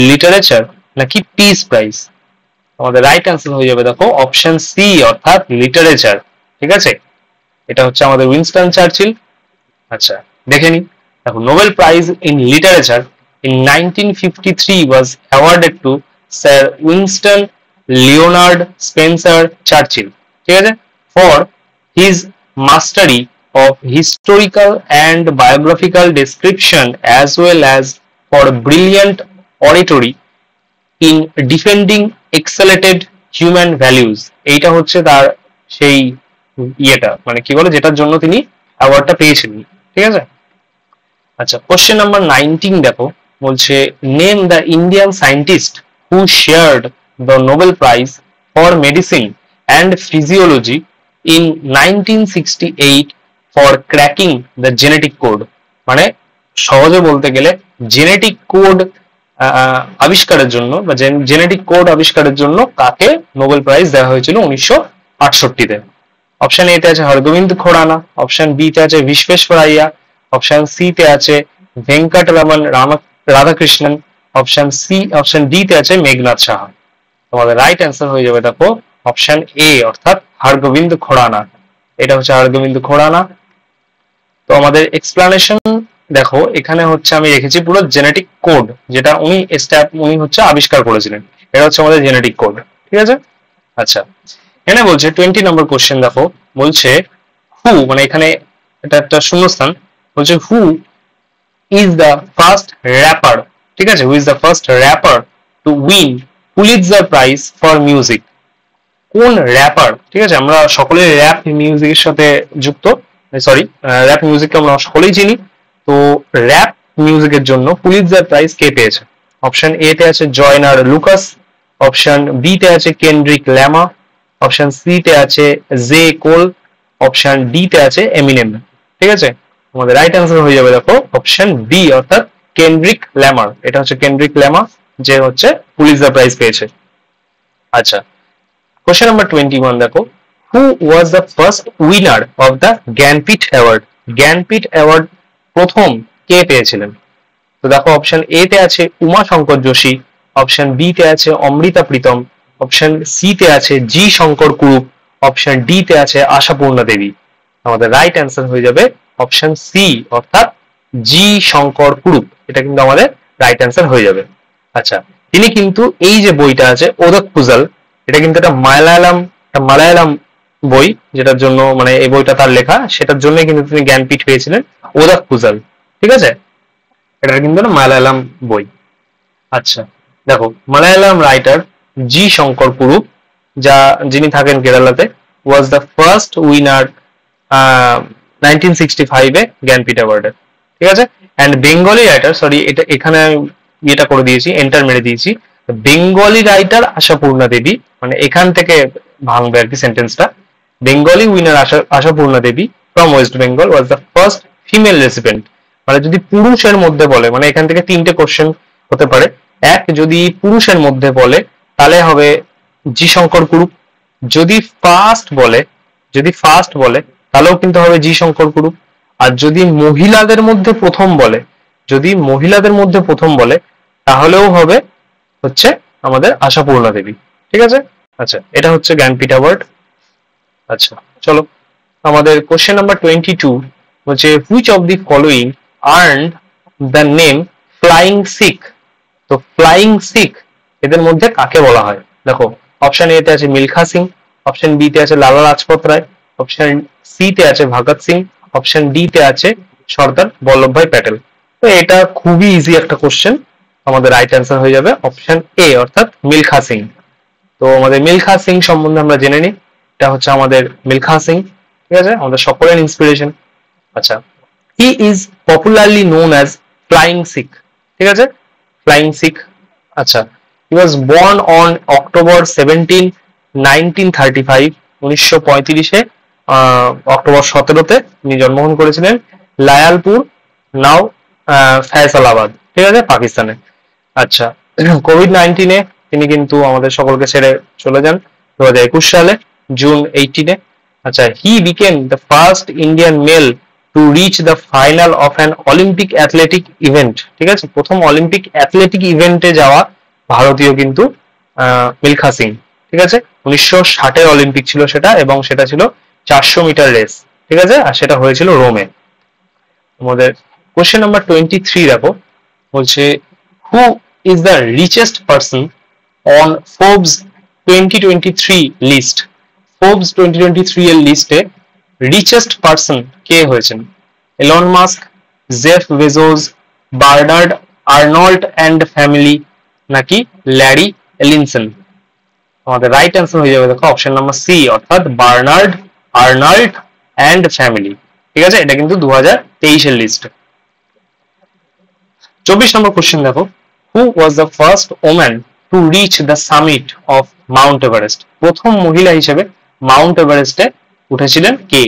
লিটারেচার, নাকি পিস প্রাইজ? আমাদের রাইট অ্যান্সার হয়ে যাবে দেখো অপশন সি, অর্থাৎ লিটারেচার। ঠিক আছে, এটা হচ্ছে আমাদের উইনস্টন চার্চিল। আচ্ছা, দেখে নি। দেখো, Nobel prize in literature in 1953 was awarded to Sir Winston Leonard Spencer Churchill, ঠিক আছে, for his mastery of historical and biographical description as well as for brilliant oratory in defending exalted human values। এইটা হচ্ছে তার সেই ইয়েটা, মানে কি বলে, যেটার জন্য তিনি অ্যাওয়ার্ডটা পেয়েছিলেন। ঠিক আছে, আচ্ছা, কোশ্চেন নাম্বার 19 দেখো, বলছে name the Indian scientist who shared the Nobel prize for medicine and physiology in 1968 for cracking the genetic code. মানে সহজে বলতে গেলে জেনেটিক কোড আবিষ্কারের জন্য বা জেনেটিক কোড আবিষ্কারের জন্য কাকে নোবেল প্রাইজ দেওয়া হয়েছিল 1968-তে? অপশন এ তে আছে হরগোবিন্দ খোরানা, অপশন বি তে আছে বিশ্বেশ্বরাইয়া, অপশন সি তে আছে ভেঙ্কটরমন রাধাকৃষ্ণন, অপশন ডি তে আছে মেঘনাথ সাহা। তোমাদের রাইট অ্যান্সার হয়ে যাবে দেখো অপশন এ, অর্থাৎ হরগোবিন্দ খোরানা। এটা হচ্ছে হরগোবিন্দ খোরানা। তো আমাদের এক্সপ্লানেশন দেখো, এখানে হচ্ছে আমি রেখেছি পুরো জেনেটিক কোড, যেটা উনি হচ্ছে আবিষ্কার করেছিলেন। এটা হচ্ছে আমাদের জেনেটিক কোড। ঠিক আছে, আচ্ছা, এখানে বলছে 20 নম্বর কোশ্চেন দেখো, বলছে হু, মানে এখানে এটা একটা শূন্যস্থান, বলছে who is the first rapper. ঠিক আছে, who is the first rapper to win Pulitzer prize for music. কোন র্যাপার? ঠিক আছে, আমরা সকলে র্যাপ মিউজিকের সাথে যুক্ত, র্যাপ মিউজিককে আমরা সকলেই চিনি। তো র্যাপ মিউজিকের জন্য পুলিৎজার প্রাইজ কে পেয়েছে? অপশন এ তে আছে জয়নার লুকাস, অপশন বি তে আছে কেন্ড্রিক ল্যামা, অপশন সি তে আছে জে কোল, অপশন ডি তে আছে এমিনেম। ঠিক আছে, আমাদের রাইট অ্যান্সার হয়ে যাবে দেখো অপশন বি, অর্থাৎ কেন্ড্রিক ল্যামার। এটা হচ্ছে কেন্ড্রিক ল্যামা, যে হচ্ছে পুলিৎজার প্রাইজ পেয়েছে। আচ্ছা, কোশ্চেন নাম্বার 21 দেখো, who was the first winner of the Jnanpith award? Jnanpith award প্রথম কে পেয়েছিলেন? তো দেখো অপশন এ তে আছে উমা শঙ্কর যোশী, অপশন বি তে আছে অমৃতা প্রীতম, অপশন সি তে আছে G Shankar Kurup, option D তে আছে আশাপূর্ণা দেবী। আমাদের রাইট অ্যান্সার হয়ে যাবে অপশন সি অর্থাৎ জি শঙ্কর কুরুপ, এটা কিন্তু আমাদের রাইট অ্যান্সার হয়ে যাবে। আচ্ছা, তিনি কিন্তু এই যে বইটা আছে ওদক পুজাল, এটা কিন্তু একটা মালায়ালাম বই, যেটার জন্য মানে এই বইটা তার লেখা, সেটার জন্য কিন্তু তিনি জ্ঞানপীঠ পেয়েছিলেন, ওদক পুজাল। ঠিক আছে, এটা কিন্তু একটা মালায়ালাম বই। আচ্ছা দেখো, মালায়ালাম রাইটার জি শঙ্কর কুরুপ, যিনি থাকেন কেরালাতে, was the first winner 1965 Jnanpith অ্যাওয়ার্ডের। ঠিক আছে, অ্যান্ড বেঙ্গলি রাইটার, সরি এটা এখানে ইয়েটা করে দিয়েছি, এন্টার মেরে দিয়েছি, বেঙ্গলি রাইটার আশাপূর্ণা দেবী, মানে এখান থেকে ভাঙবে আর কি সেন্টেন্সটা। Bengali winner Ashapurna Devi from West Bengal was the first female resident. মানে যদি পুরুষের মধ্যে বলে, মানে এখান থেকে তিনটে কোশ্চেন হতে পারে। এক, যদি পুরুষের মধ্যে বলে তাহলে হবে জি শঙ্কর কুরুপ। যদি ফার্স্ট বলে তাহলেও কিন্তু হবে জি শঙ্কর কুরুপ। আর যদি মহিলাদের মধ্যে প্রথম বলে তাহলেও হবে হচ্ছে আমাদের আশাপূর্ণা দেবী। ঠিক আছে, আচ্ছা এটা হচ্ছে জ্ঞানপীঠ অ্যাওয়ার্ড। আচ্ছা চলো, আমাদের কোশ্চেন নাম্বার 22 হচ্ছে which of the following earned the name flying Sikh. তো ফ্লাইং শিখ এদের মধ্যে কাকে বলা হয়? দেখো অপশন এ তে আছে মিলখা সিং, অপশন বি তে আছে লালা লাজপত রায়, অপশন সি তে আছে ভগৎ সিং, অপশন ডি তে আছে সর্দার বল্লভভাই প্যাটেল। তো এটা খুবই ইজি একটা কোশ্চেন, আমাদের রাইট অ্যান্সার হয়ে যাবে অপশন এ অর্থাৎ মিলখা সিং। তো আমাদের মিলখা সিং সম্বন্ধে আমরা জেনে নিই, এটা হচ্ছে আমাদের মিলখা সিং। ঠিক আছে, আমাদের সকলের ইন্সপিরেশন। আচ্ছা, he is popularly known as flying Sikh. ঠিক আছে, ফ্লাইং শিখ। আচ্ছা, he was born on October 17, 1935, 1935 October 17-তে তিনি জন্মগ্রহণ করেছিলেন লায়ালপুর, নাও ফয়সালাবাদ। ঠিক আছে, পাকিস্তানে। আচ্ছা, কোভিড-19 তিনি কিন্তু আমাদের সকলকে ছেড়ে চলে যান 2021 সালে জুন 18-এ। আচ্ছা, he became the first Indian male to reach the final of an Olympic athletic event. ঠিক আছে, প্রথম অলিম্পিক অ্যাথলেটিক ইভেন্টে যাওয়া ভারতীয় কিন্তু মিলখা সিং। ঠিক আছে, 1960-এর অলিম্পিক ছিল সেটা, এবং সেটা ছিল 400 মিটার রেস। ঠিক আছে, আর সেটা হয়েছিল রোমে। আমাদের কোশ্চেন নাম্বার 23 দেখো, বলছে who is the richest person on Forbes 2023 list. Forbes 2023 এর লিস্টে রিচেস্ট পার্সন কে হয়েছেন? Elon Musk, Jeff Bezos, Bernard Arnault and family, নাকি ল্যারি এলিনসন? আমাদের রাইট অ্যান্সার হয়ে যাবে দেখো অপশন নাম্বার সি অর্থাৎ বার্নার্ড আর্নল্ড অ্যান্ড ফ্যামিলি। ঠিক আছে, এটা কিন্তু 2023 এর লিস্ট। 24 নম্বর কোশ্চেন দেখো, who was the first woman to reach the summit of mount Everest. প্রথম মহিলা হিসেবে মাউন্ট এভারেস্টে উঠেছিলেন কে?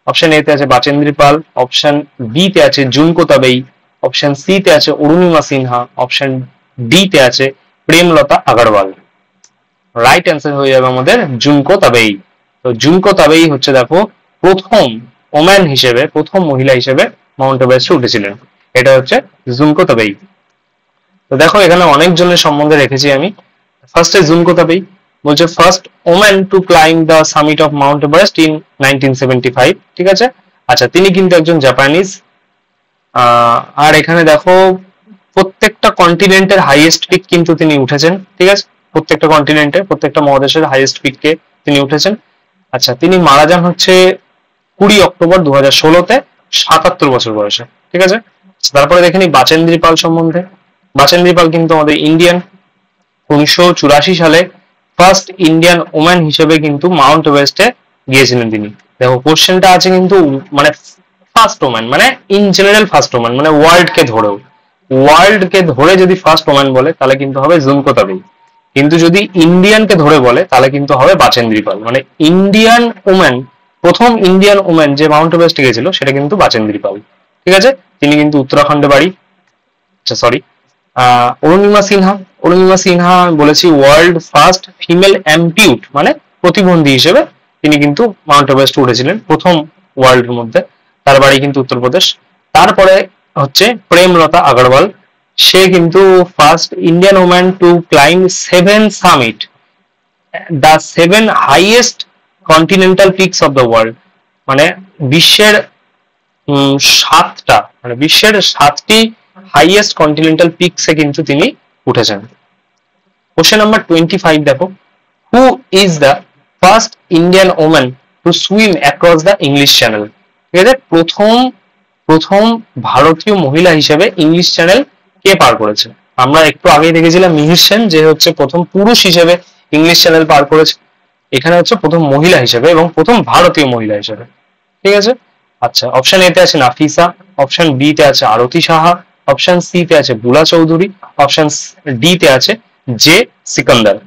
অপশন এ তে আছে বাচেন্দ্রী পাল, অপশন বি তে আছে জুনকো তাবেই, অপশন সি তে আছে অরুণিমা সিনহা, অপশন ডি তে আছে প্রেমলতা আগরওয়াল। রাইট অ্যান্সার হয়ে যাবে আমাদের জুনকো তাবেই। তো জুনকো তাবেই হচ্ছে দেখো প্রথম ওম্যান হিসেবে, প্রথম মহিলা হিসেবে মাউন্ট এভারেস্টে উঠেছিলেন, এটা হচ্ছে জুনকো তাবেই। তো দেখো এখানে অনেক জনের সম্বন্ধে রেখেছি আমি। ফার্স্টে জুনকো তাবেই বলছে first woman to climb the summit of mount Everest in 1975। ঠিক আছে, আচ্ছা তিনি কিন্তু একজন জাপানিজ। আর এখানে দেখো প্রত্যেকটা কন্টিনেন্টের হাইয়েস্ট পিক কিন্তু তিনি উঠেছেন। ঠিক আছে, প্রত্যেকটা কন্টিনেন্টে, প্রত্যেকটা মহাদেশের হাইয়েস্ট পিককে তিনি উঠেছেন। আচ্ছা, তিনি মারা যান হচ্ছে 20 অক্টোবর 2016-তে 77 বছর বয়সে। ঠিক আছে, তারপরে দেখে নি বাচেন্দ্রী পাল সম্বন্ধে। বাচেন্দ্রী পাল কিন্তু আমাদের ইন্ডিয়ান, 1984 সালে ফার্স্ট ইন্ডিয়ান ওম্যান হিসেবে কিন্তু মাউন্ট এভারেস্টে গিয়েছিলেন তিনি। দেখো কোশ্চেনটা আছে কিন্তু মানে ফার্স্ট ওম্যান, মানে ইন জেনারেল ফার্স্ট ওম্যান, মানে ওয়ার্ল্ড কে ধরে যদি ফার্স্ট ওম্যান বলে তাহলে কিন্তু হবে জুনকো তাবেই, কিন্তু যদি ইন্ডিয়ানকে ধরে বলে তাহলে কিন্তু হবে বাচেন্দ্রী পাল। মানে ইন্ডিয়ান ওম্যান, প্রথম ইন্ডিয়ান ওম্যান যে মাউন্ট এভারেস্টে গেছিল সেটা কিন্তু বাচেন্দ্রী পাল। ঠিক আছে, তিনি কিন্তু উত্তরাখণ্ডে বাড়ি। আচ্ছা সরি, অরুণিমা সিনহা বলেছি ওয়ার্ল্ড ফার্স্ট ফিমেল অ্যাম্পিউট, মানে প্রতিবন্ধী হিসেবে তিনি কিন্তু মাউন্ট এভারেস্ট উঠেছিলেন প্রথম ওয়ার্ল্ডের মধ্যে। তার বাড়ি কিন্তু উত্তরপ্রদেশ। তারপরে হচ্ছে প্রেমলতা আগরওয়াল, সে কিন্তু first Indian woman to climb 7 summit, the 7 highest continental peaks of the world, মানে বিশ্বের সাতটা, মানে বিশ্বের 7টি হাইয়েস্ট কন্টিনেন্টাল পিকসে কিন্তু তিনি উঠেছেন। কোশ্চেন নাম্বার 25 দেখো, হু is the first Indian woman to swim across the English channel? ঠিক আছে, প্রথম প্রথম ভারতীয় মহিলা হিসেবে ইংলিশ চ্যানেল কে পার করেছে? আমরা একটু আগেই দেখেছিলাম মিহির সেন যে হচ্ছে প্রথম পুরুষ হিসেবে ইংলিশ চ্যানেল পার করেছে, এখানে হচ্ছে প্রথম মহিলা হিসেবে এবং প্রথম ভারতীয় মহিলা হিসেবে। ঠিক আছে, আচ্ছা অপশন এ তে আছে নাফিসা, অপশন বি তে আছে আরতি সাহা, অপশন সি তে আছে বুলা চৌধুরী, অপশন ডি তে আছে জে সিকান্দার।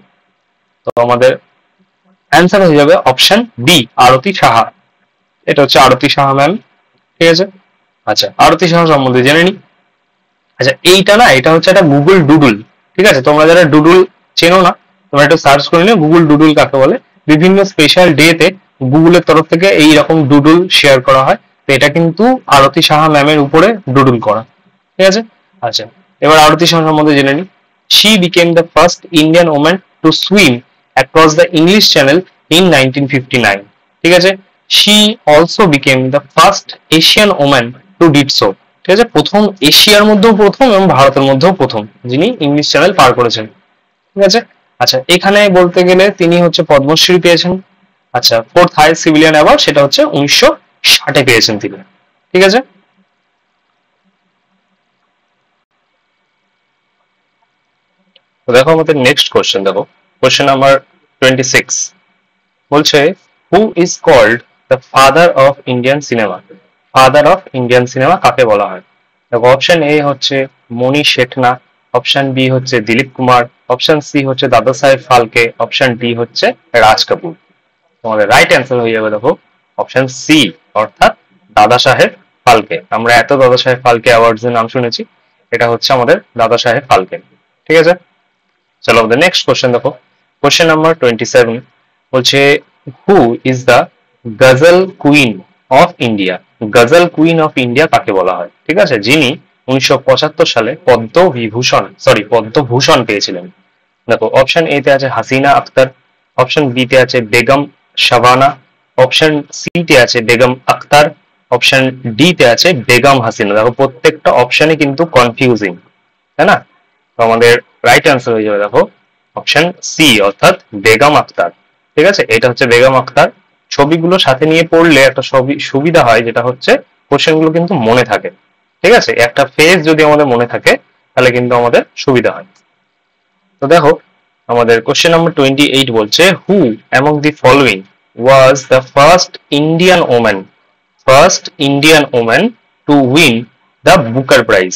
তো আমাদের অ্যান্সার হয়ে যাবে অপশন বি আরতি সাহা। এটা হচ্ছে আরতি সাহা ম্যাম। ঠিক আছে, আচ্ছা আরতি সাহা সম্বন্ধে জেনে নি। আচ্ছা এইটা না, এটা হচ্ছে একটা গুগল ডুডুল। ঠিক আছে, তোমরা যারা ডুডুল চেনো না, তোমরা একটু সার্চ করে নিও গুগল ডুডুল কাকে বলে। বিভিন্ন স্পেশাল ডে তে গুগলের তরফ থেকে এই রকম ডুডুল শেয়ার করা হয়। তো এটা কিন্তু আরতি সাহা ম্যামের উপরে ডুডুল করা। ঠিক আছে, আচ্ছা এবার আরতি সাহা সম্বন্ধে জেনে নি। She became the first Indian woman to swim across the English channel in 1959। ঠিক আছে, she also became the first Asian woman two did so. ঠিক আছে, প্রথম এশিয়ার মধ্যেও প্রথম এবং ভারতের মধ্যেও প্রথম যিনি ইংলিশ চ্যানেল পার করেছেন। ঠিক আছে, আচ্ছা এখানে বলতে গেলে তিনি হচ্ছে পদ্মশ্রী পেয়েছেন। আচ্ছা ফোর্থ হাইয়েস্ট সিভিলিয়ান অ্যাওয়ার্ড সেটা হচ্ছে 1960 পেয়েছেন তিনি। ঠিক আছে, তো দেখো আমাদের নেক্সট কোশ্চেন, দেখো কোশ্চেন নাম্বার 26 বলছে, who is called the father of Indian cinema? Father of Indian cinema কাকে বলা হয়? দেখো অপশন এ হচ্ছে মণি শেঠনা, অপশন বি হচ্ছে দিলীপ কুমার, অপশন সি হচ্ছে দাদা সাহেব ফালকে, অপশন ডি হচ্ছে রাজ কাপুর। তোমাদের রাইট অ্যান্সার হয়ে যাবে দেখো অপশন সি, অর্থাৎ দাদা সাহেব ফালকে। আমরা এত দাদা সাহেব ফালকে অ্যাওয়ার্ডস এর নাম শুনেছি, এটা হচ্ছে আমাদের দাদা সাহেব ফালকে। ঠিক আছে, চলো আমাদের নেক্সট কোশ্চেন দেখো। কোশ্চেন নাম্বার 27 বলছে, who is the ghazal queen of India? Ghazal queen of India কাকে বলা হয়? ঠিক আছে, যিনি 1975 সালে পদ্মভূষণ পেয়েছিলেন। দেখো অপশন এ তে আছে হাসিনা আক্তার, অপশন বি তে আছে বেগম শাবানা, অপশন সি তে আছে বেগম আক্তার, অপশন ডি তে আছে বেগম হাসিনা। দেখো প্রত্যেকটা অপশনই কিন্তু কনফিউজিং, তাই না? তো আমাদের রাইট অ্যান্সার হয়ে যাবে দেখো অপশন সি, অর্থাৎ বেগম আক্তার। ঠিক আছে, এটা হচ্ছে বেগম আক্তার। ছবিগুলো সাথে নিয়ে পড়লে একটা সুবিধা হয়, যেটা হচ্ছে কোশ্চেন গুলো কিন্তু মনে থাকে। ঠিক আছে, একটা ফেজ যদি আমাদের মনে থাকে তাহলে কিন্তু আমাদের সুবিধা হয়। তো দেখো আমাদের কোশ্চেন নাম্বার 28 বলছে, হু among the following was the first Indian woman to win the Booker prize?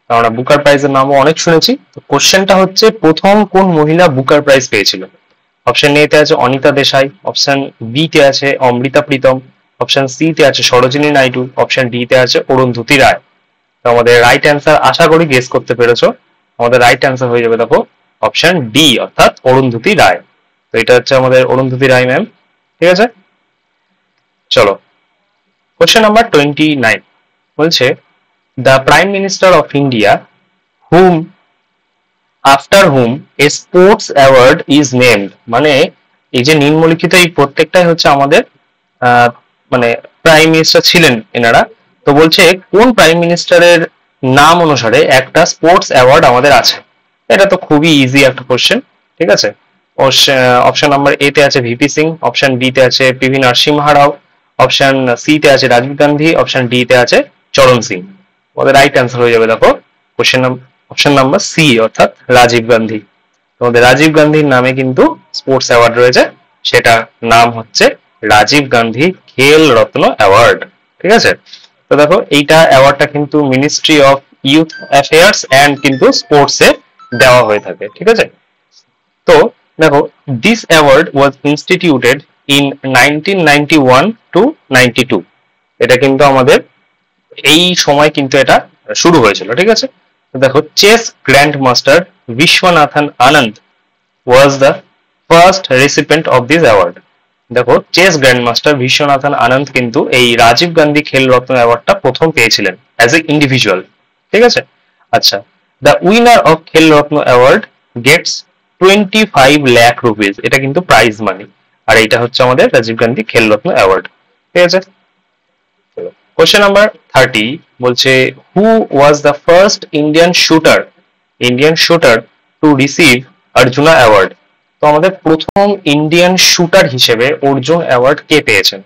আমরা বুকার প্রাইজের নামও অনেক শুনেছি। তো কোশ্চেনটা হচ্ছে প্রথম কোন মহিলা বুকার প্রাইজ পেয়েছিল? অপশন এ তে আছে অনিতা দেশাই, অপশন বি তে আছে অমৃতা প্রীতম, অপশন সি তে আছে সরোজিনী নাইডু, অপশন ডি তে আছে অরুন্ধতী রায়। তো আমাদের রাইট অ্যান্সার আশা করি গেস করতে পেরেছো। আমাদের রাইট অ্যান্সার হয়ে যাবে দেখো অপশন ডি, অর্থাৎ অরুন্ধতী রায়। তো এটা হচ্ছে আমাদের অরুন্ধতী রায় ম্যাম। ঠিক আছে, চলো কোশ্চেন নাম্বার 29 বলছে, the prime minister of India hmm after hmm A sports award is named? মানে এই যে নিম্নলিখিত এই প্রত্যেকটাই হচ্ছে আমাদের মানে প্রাইম মিনিস্টার ছিলেন এনারা। তো বলছে কোন প্রাইম মিনিস্টারের নাম অনুসারে একটা স্পোর্টস অ্যাওয়ার্ড আমাদের আছে? এটা তো খুবই ইজি একটা কোশ্চেন। ঠিক আছে, অপশন নাম্বার এ তে আছে ভিপি সিং, অপশন বি তে আছে পিভি নরসিংহ রাও, অপশন সি তে আছে রাজীব গান্ধী, অপশন ডি তে আছে চরণ সিং। আমাদের রাইট অ্যান্সার হয়ে যাবে দেখো কোশ্চেন অপশন নাম্বার সি, অর্থাৎ রাজীব গান্ধী। তোমাদের রাজীব গান্ধীর নামে কিন্তু স্পোর্টস অ্যাওয়ার্ড রয়েছে, সেটা নাম হচ্ছে রাজীব গান্ধী খেল রত্ন অ্যাওয়ার্ড। ঠিক আছে, তো দেখো এইটা অ্যাওয়ার্ডটা কিন্তু ministry of youth affairs and কিন্তু স্পোর্টস এ দেওয়া হয়ে থাকে। ঠিক আছে, তো দেখো this award was instituted in 1991 to 92। এটা কিন্তু আমাদের এই সময় কিন্তু এটা শুরু হয়েছিল। ঠিক আছে, দেখো chess grand master Viswanathan Anand was the first recipient of this award. দেখো chess grand master Viswanathan Anand কিন্তু এই রাজীব গান্ধী খেল রত্ন অ্যাওয়ার্ডটা প্রথম পেয়েছিলেন অ্যাজ এ ইন্ডিভিজুয়াল। ঠিক আছে, আচ্ছা দ্য উইনার অফ খেল রত্ন অ্যাওয়ার্ড গেটস 25 লাখ রুপিস, এটা কিন্তু প্রাইজ মানি। আর এটা হচ্ছে আমাদের রাজীব গান্ধী খেল রত্ন অ্যাওয়ার্ড। ঠিক আছে, কোশ্চেন নাম্বার 30 বলছে who was the first Indian shooter to receive Arjuna award. তো আমাদের প্রথম ইন্ডিয়ান শুটার হিসেবে অর্জুন অ্যাওয়ার্ড কে পেয়েছেন?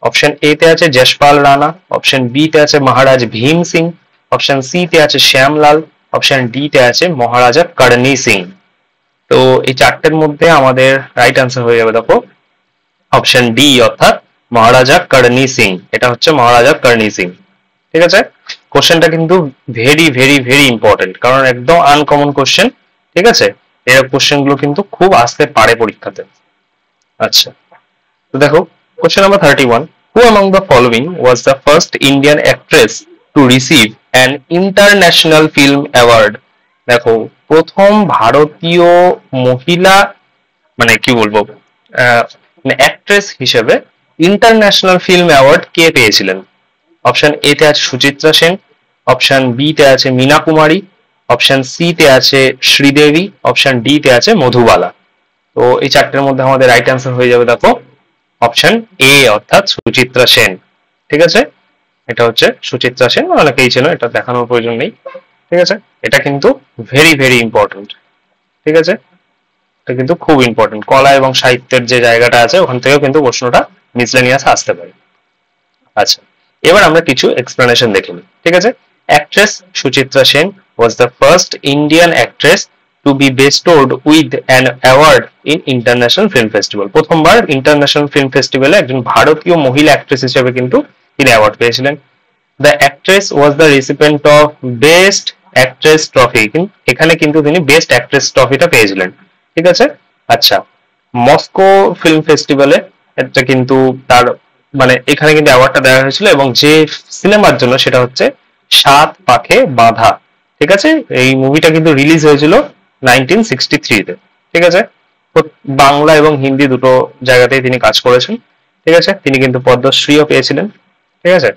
অপশন এ তে আছে যশপাল রানা, অপশন বি তে আছে মহারাজ ভীম সিং, অপশন সি তে আছে শ্যামলাল, অপশন ডি তে আছে মহারাজা করণী সিং। তো এই চারটের মধ্যে আমাদের রাইট আনসার হয়ে যাবে দেখো অপশন ডি, অর্থাৎ মহারাজা করণী সিং। এটা হচ্ছে মহারাজা করণী সিং। ঠিক আছে, কোশ্চেনটা কিন্তু ভেরি ভেরি ভেরি ইম্পর্টেন্ট, কারণ একদম আনকমন কোশ্চেন। ঠিক আছে, এর কোশ্চেন গুলো কিন্তু খুব আসতে পারে পরীক্ষাতে। আচ্ছা, তো দেখো question number 31, who among the following was the first Indian actress to receive an international film award. দেখো প্রথম ভারতীয় মহিলা, মানে কি বলবো, অ্যাক্ট্রেস হিসেবে ইন্টারন্যাশনাল ফিল্ম অ্যাওয়ার্ড কে পেয়েছিলেন? অপশন এ তে আছে সুচিত্রা সেন, অপশন বি তে আছে মীনা কুমারী, অপশন সি তে আছে শ্রীদেবী, অপশন ডি তে আছে মধুবালা। তো এই চারটের মধ্যে আমাদের রাইট অ্যান্সার হয়ে যাবে দেখো অপশন এ, অর্থাৎ সুচিত্রা সেন। ঠিক আছে, এটা হচ্ছে সুচিত্রা সেন, অনেকেই চেনো, এটা দেখানোর প্রয়োজন নেই। ঠিক আছে, এটা কিন্তু ভেরি ভেরি ইম্পর্টেন্ট। ঠিক আছে, এটা কিন্তু খুব ইম্পর্টেন্ট, কলা এবং সাহিত্যের যে জায়গাটা আছে ওখান থেকেও কিন্তু প্রশ্নটা মিসলেনিয়াস আসতে পারে। আচ্ছা, এবার আমরা কিছু এক্সপ্লেনেশন দেখে নিই। ঠিক আছে, actress Suchitra Sen was the first Indian actress to be bestowed with an award in international film festival. প্রথমবার ইন্টারন্যাশনাল ফিল্ম ফেস্টিভ্যালে একজন ভারতীয় মহিলা অ্যাক্ট্রেস হিসেবে কিন্তু তিনি অ্যাওয়ার্ড পেয়েছিলেন। The actress was the recipient of best actress trophy, এখানে কিন্তু তিনি বেস্ট অ্যাক্ট্রেস ট্রফিটা পেয়েছিলেন। ঠিক আছে, আচ্ছা, মস্কো ফিল্ম ফেস্টিভ্যালে এটা কিন্তু তার, মানে এখানে কিন্তু অ্যাওয়ার্ডটা দেওয়া হয়েছিল, এবং যে সিনেমার জন্য সেটা হচ্ছে সাত পাখে বাঁধা। ঠিক আছে, এই মুভিটা কিন্তু রিলিজ হয়েছিল 1963-তে। ঠিক আছে, তো বাংলা এবং হিন্দি দুটো জায়গাতেই তিনি কাজ করেছেন। ঠিক আছে, তিনি কিন্তু পদ্মশ্রীও পেয়েছিলেন। ঠিক আছে,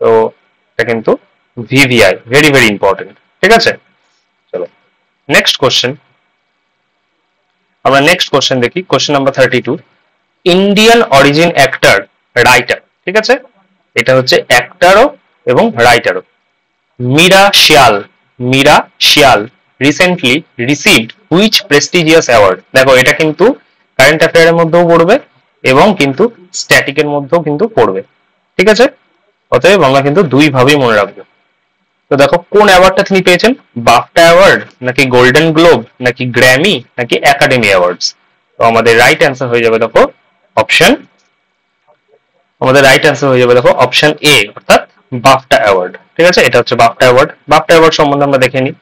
তো এটা কিন্তু ভিভিআই, ভেরি ভেরি ইম্পর্টেন্ট। ঠিক আছে, চলো নেক্সট কোশ্চেন। আমরা নেক্সট কোশ্চেন দেখি, question number 32, Indian origin actor writer. ঠিক আছে, এটা হচ্ছে অ্যাক্টরও এবং রাইটারও। মীরা শিয়াল recently received which prestigious award. দেখো এটা কিন্তু কারেন্ট অ্যাফেয়ারের মধ্যেও পড়বে এবং কিন্তু স্ট্যাটিকের মধ্যেও কিন্তু পড়বে। ঠিক আছে, অতএব আমরা কিন্তু দুই ভাবেই মনে রাখবো। তো দেখো কোন অ্যাওয়ার্ডটা তিনি পেয়েছেন, বাফটা অ্যাওয়ার্ড নাকি গোল্ডেন গ্লোব নাকি গ্র্যামি নাকি একাডেমি অ্যাওয়ার্ডস। তো আমাদের রাইট অ্যান্সার হয়ে যাবে দেখো অপশন, অপশন এ, অর্থাৎ বাফটা অ্যাওয়ার্ড। ঠিক আছে, এটা হচ্ছে বাফটা অ্যাওয়ার্ড। বাফটা অ্যাওয়ার্ড সম্বন্ধে আমরা দেখে নিই।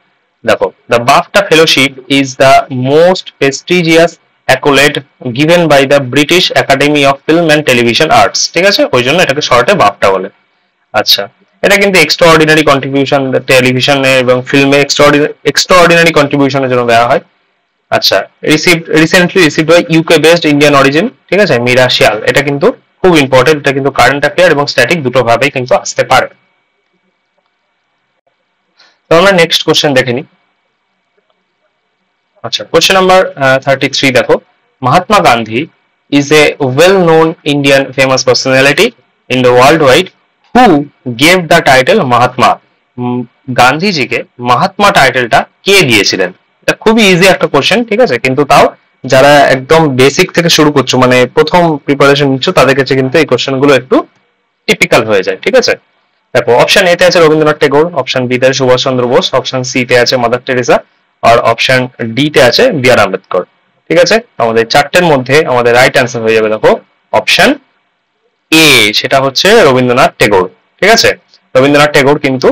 দেখো the BAFTA fellowship is the most prestigious accolade given by the British academy of film and television arts. ঠিক আছে, ওই জন্য এটাকে শর্টে বাফটা বলে। আচ্ছা, এটা কিন্তু এক্সট্রাঅর্ডিনারি কন্ট্রিবিউশন টেলিভিশনে এবং ফিল্মে এক্সট্রাঅর্ডিনারি কন্ট্রিবিউশনের জন্য দেওয়া হয়। আচ্ছা, recently received by UK based Indian origin. ঠিক আছে, মীরা শিয়াল, এটা কিন্তু খুব ইম্পর্টেন্ট, এটা কিন্তু কারেন্ট অ্যাফেয়ার এবং স্ট্যাটিক দুটো ভাবেই কিন্তু আসতে পারে। তো আমরা নেক্সট কোশ্চেন দেখে নিই। আচ্ছা, কোশ্চেন নাম্বার 33 দেখো, Mahatma Gandhi is a well-known Indian famous personality in the worldwide who gave the title Mahatma. গান্ধীজিকে Mahatma টাইটেলটা কে দিয়েছিলেন? এটা খুবই ইজি একটা কোশ্চেন। ঠিক আছে, কিন্তু তাও যারা একদম বেসিক থেকে শুরু করছো, মানে প্রথম প্রিপারেশন নিচ্ছ, তাদের কাছে কিন্তু এই কোশ্চেন গুলো একটু টিপিক্যাল হয়ে যায়। ঠিক আছে, দেখো অপশন এ তে আছে রবীন্দ্রনাথ টেগোর, অপশন বি তে আছে সুভাষ চন্দ্র বোস, অপশন সি তে আছে মাদার টেরেসা, আর অপশন ডি তে আছে বি আর আম্বেদকর। ঠিক আছে, আমাদের চারটের মধ্যে আমাদের রাইট অ্যান্সার হয়ে যাবে দেখো অপশন এ, সেটা হচ্ছে রবীন্দ্রনাথ টেগোর। ঠিক আছে, রবীন্দ্রনাথ টেগোর কিন্তু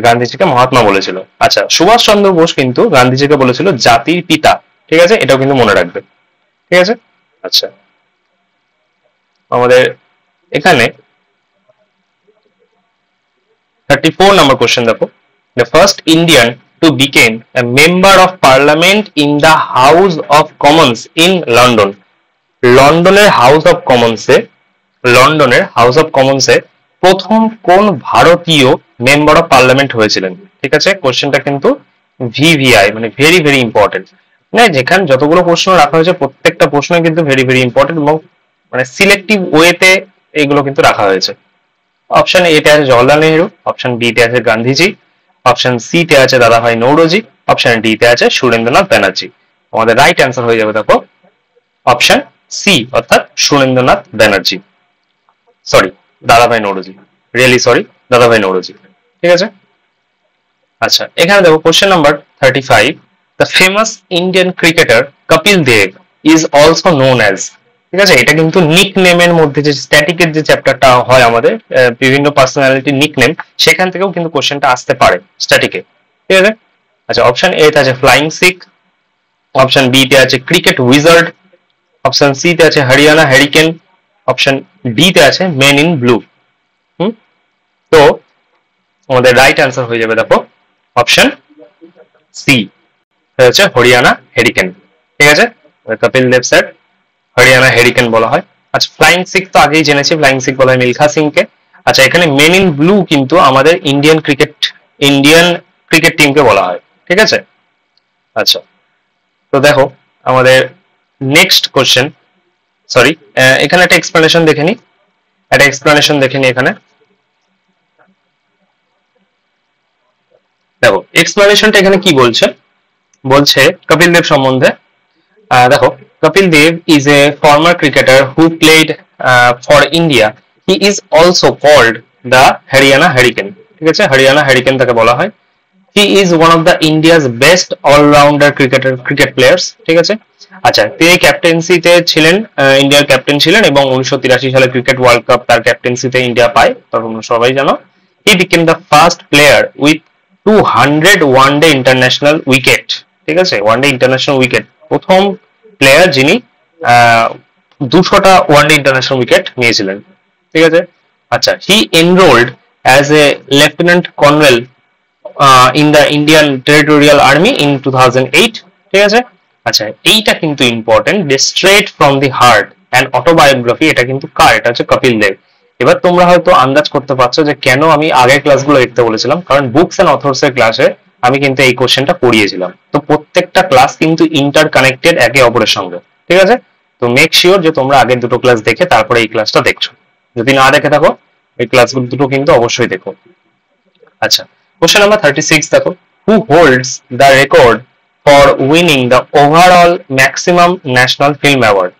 গান্ধীজিকে মহাত্মা বলেছিল। আচ্ছা, সুভাষ চন্দ্র বোস কিন্তু গান্ধীজিকে বলেছিল জাতির পিতা। ঠিক আছে, এটাও কিন্তু মনে রাখবে। ঠিক আছে, আচ্ছা, আমাদের এখানে 34 number question দেখো, the first Indian to become a member of parliament in the House of Commons in London. লন্ডনের হাউস অফ কমন্সে প্রথম কোন ভারতীয় মেম্বার অফ পার্লামেন্ট হয়েছিলেন? ঠিক আছে, কোশ্চেনটা কিন্তু ভিভিআই মানে ভেরি ভেরি ইম্পর্টেন্ট। মানে যেখানে যতগুলো প্রশ্ন রাখা হয়েছে প্রত্যেকটা প্রশ্ন কিন্তু ভেরি ভেরি ইম্পর্টেন্ট এবং মানে সিলেক্টিভ ওয়েতে এইগুলো কিন্তু রাখা হয়েছে। অপশন এ তে আছে জওহরলাল নেহেরু, অপশন বি তে আছে গান্ধীজি, অপশন সি তে আছে দাদাভাই নৌরোজি, অপশন ডি তে আছে সুরেন্দ্রনাথ ব্যানার্জি। আমাদের রাইট অ্যান্সার হয়ে যাবে দেখো অপশন সি অর্থাৎ সুরেন্দ্রনাথ ব্যানার্জি, সরি দাদাভাই নৌরোজি, রিয়েলি সরি দাদাভাই নৌরোজি। ঠিক আছে, আচ্ছা এখানে দেখো question number 35, the famous Indian cricketer Kapil Dev is also known as. ঠিক আছে, এটা কিন্তু নিক নেমের মধ্যে যে স্ট্যাটিকের যে চ্যাপ্টারটা হয় আমাদের বিভিন্ন পার্সোনালিটির নিক নেম, সেখান থেকেও কিন্তু কোশ্চেনটা আসতে পারে স্ট্যাটিকে। ঠিক আছে, আচ্ছা অপশন এ তে আছে ফ্লাইং সিখ, অপশন বি তে আছে ক্রিকেট উইজার্ড, অপশন সি তে আছে হরিয়ানা হ্যারিকেন, অপশন ডি তে আছে মেন ইন ব্লু। তো আমাদের রাইট অ্যান্সার হয়ে যাবে দেখো অপশন সি হচ্ছে হরিয়ানা হেরিকেন। ঠিক আছে, কপিল দেব স্যার হরিয়ানা হেরিকেন বলা হয়। আচ্ছা ফ্লাইং সিখ তো আগেই জেনেছি, ফ্লাইং সিখ বলা হয় মিলখা সিংকে। আচ্ছা এখানে মেন ইন ব্লু কিন্তু আমাদের ইন্ডিয়ান ক্রিকেট টিমকে বলা হয়। ঠিক আছে, আচ্ছা তো দেখো আমাদের নেক্সট কোশ্চেন, সরি এখানে একটা এক্সপ্লেনেশন দেখে নি, এখানে দেখো এক্সপ্লেনেশনটা এখানে কি বলছে, বলছে কপিল দেব সম্বন্ধে। দেখো Kapil Dev is a former cricketer who played for India, he is also called the Haryana hurricane. ঠিক আছে, হরিয়ানা হ্যারিকেন তাকে বলা হয়। He is one of the India's best allrounder cricket players. ঠিক আছে, আচ্ছা তিনি ক্যাপ্টেন্সিতে ছিলেন, ইন্ডিয়ার ক্যাপ্টেন ছিলেন এবং 1983 সালে ক্রিকেট ওয়ার্ল্ড কাপ তার ক্যাপ্টেন্সিতে ইন্ডিয়া পায়, তখন সবাই জানো। He became the first player with 200 one day international wicket. ঠিক আছে, ওয়ানডে ইন্টারন্যাশনাল উইকেট, প্রথম প্লেয়ার যিনি 200টা ওয়ানডে ইন্টারন্যাশনাল উইকেট নিয়েছিলেন। ঠিক আছে, আচ্ছা he enrolled as a lieutenant colonel in the Indian territorial army in 2008। ঠিক আছে, আচ্ছা এইটা কিন্তু important, straight from the heart and autobiography, এটা কিন্তু কার, এটা হচ্ছে কপিল দেব। এবার তোমরা হয়তো আন্দাজ করতে পারছো যে কেন আমি আগের ক্লাসগুলো দেখতে বলেছিলাম, কারণ বুকস এন্ড অথর্স এর ক্লাসে আমি কিন্তু এই কোশ্চেনটা পড়িয়েছিলাম। তো প্রত্যেকটা ক্লাস কিন্তু ইন্টার কানেক্টেড একে অপরের সঙ্গে। ঠিক আছে, তো মেক শিওর যে তোমরা আগের দুটো ক্লাস দেখে তারপরে এই ক্লাসটা দেখছো, যদি না দেখে থাকো এই ক্লাসগুলো দুটো কিন্তু অবশ্যই দেখো। আচ্ছা কোশ্চেন নাম্বার 36 দেখো, who holds the record for winning the overall maximum national film award.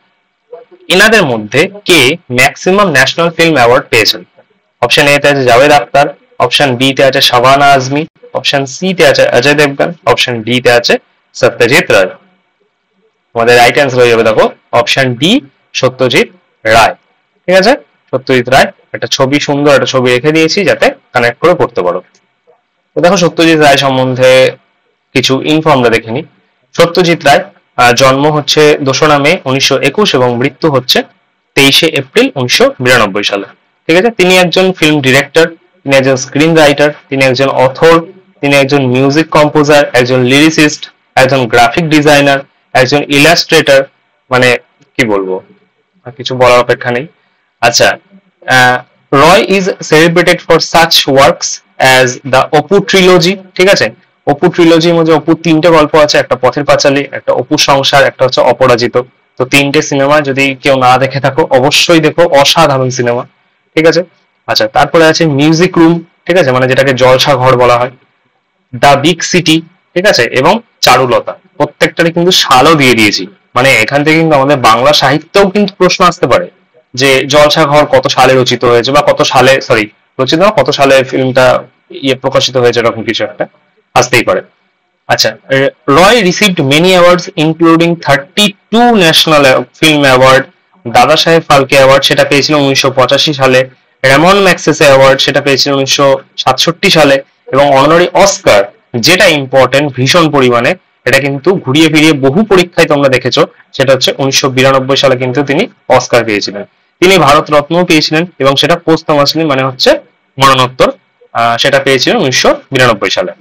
এনাদের মধ্যে কে ম্যাক্সিমাম ন্যাশনাল ফিল্ম অ্যাওয়ার্ড পেয়েছেন? অপশন এ তে আছে জাভেদ আখতার, অপশন বি তে আছে শাবানা আজমি, অপশন সি তে আছে অজয় দেবগন, অপশন ডি তে আছে সত্যজিৎ রায়। আমাদের রাইট অ্যান্সার হয়ে যাবে দেখো অপশন ডি সত্যজিৎ রায়। ঠিক আছে, সত্যজিৎ রায়, একটা ছবি, সুন্দর একটা ছবি রেখে দিয়েছি যাতে কানেক্ট করে পড়তে পারো। তো দেখো সত্যজিৎ রায় সম্বন্ধে কিছু ইনফো আমরা দেখে নিই। সত্যজিৎ রায় জন্ম হচ্ছে 2রা মে 1921 এবং মৃত্যু হচ্ছে 23শে এপ্রিল 1992 সালে। ঠিক আছে, তিনি একজন ফিল্ম ডিরেক্টর, তিনি একজন স্ক্রিন রাইটার, তিনি একজন অথর, তিনি একজন মিউজিক কম্পোজার, একজন লিরিসিস্ট, একজন গ্রাফিক ডিজাইনার, একজন ইলাস্ট্রেটর, মানে কি বলবো কিছু বলার অপেক্ষা নেই। আচ্ছা Ray is celebrated for such works as the Apu trilogy. ঠিক আছে, অপু ট্রিলজির মধ্যে অপুর 3টে গল্প আছে, একটা পথের পাঁচালী, একটা অপু সংসার, একটা হচ্ছে অপরাজিত। তো 3টে সিনেমা যদি কেউ না দেখে থাকো অবশ্যই দেখো, অসাধারণ সিনেমা। ঠিক আছে, আচ্ছা তারপরে আছে মিউজিক রুম, ঠিক আছে মানে যেটাকে জলসা ঘর বলা হয়, দ্য বিগ সিটি, ঠিক আছে এবং চারুলতা। প্রত্যেকটারই কিন্তু সালও দিয়ে দিয়েছি, মানে এখান থেকে কিন্তু আমাদের বাংলা সাহিত্যেও কিন্তু প্রশ্ন আসতে পারে যে জলসা ঘর কত সালে রচিত হয়েছে বা কত সালে, সরি রচিত না, কত সালে ফিল্মটা প্রকাশিত হয়েছে, এরকম কিছু একটা আসতেই পারে। আচ্ছা Ray received many awards including 32 national film award. Dada Saheb Phalke award সেটা পেয়েছিল 1985 সালে। রেমন ম্যাগসেসে অ্যাওয়ার্ড সেটা পেয়েছিল 1967 সালে। এবং অনারি অস্কার, যেটা ইম্পর্টেন্ট ভীষণ পরিমাণে, এটা কিন্তু ঘুরিয়ে ফিরিয়ে বহু পরীক্ষায় তোমরা দেখেছো, সেটা হচ্ছে 1992 সালে কিন্তু তিনি অস্কার পেয়েছিলেন। তিনি ভারত রত্নও পেয়েছিলেন এবং সেটা পোস্টমাসলি মানে হচ্ছে মরণোত্তর, সেটা পেয়েছিলেন 1992 সালে।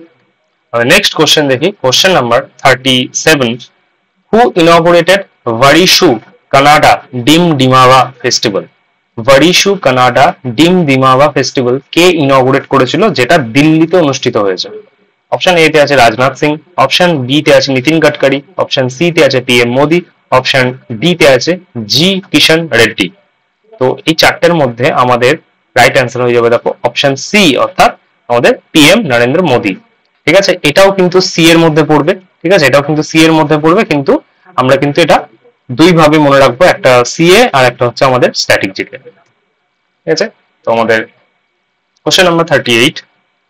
নেক্সট কোশ্চেন দেখি, কোশ্চেন নাম্বার 37, হু ইনঅপারেটেড ভারিশু কানাডা ডিম ডিমাওয়া ফেস্টিভ্যাল। ভারিশু কানাডা ডিম ডিমাওয়া ফেস্টিভ্যাল কে ইনঅপারেট করেছিল, যেটা দিল্লিতে অনুষ্ঠিত হয়েছে? অপশন এ তে আছে রাজনাথ সিং, অপশন বি তে আছে নীতিন গাডকারি, অপশন সি তে আছে পিএম মোদি, অপশন ডি তে আছে জি কিষণ রেড্ডি। তো এই চারটের মধ্যে আমাদের রাইট অ্যান্সার হয়ে যাবে দেখো অপশন সি, অর্থাৎ আমাদের পিএম নরেন্দ্র মোদি। ঠিক আছে, এটাও কিন্তু সি এর মধ্যে পড়বে। ঠিক আছে, এটাও কিন্তু সি এর মধ্যে পড়বে, কিন্তু আমরা কিন্তু এটা দুই ভাবে মনে রাখবো, একটা সিএ আর একটা হচ্ছে আমাদের স্ট্যাটিক জিকে। ঠিক আছে, তো আমাদের question number 38,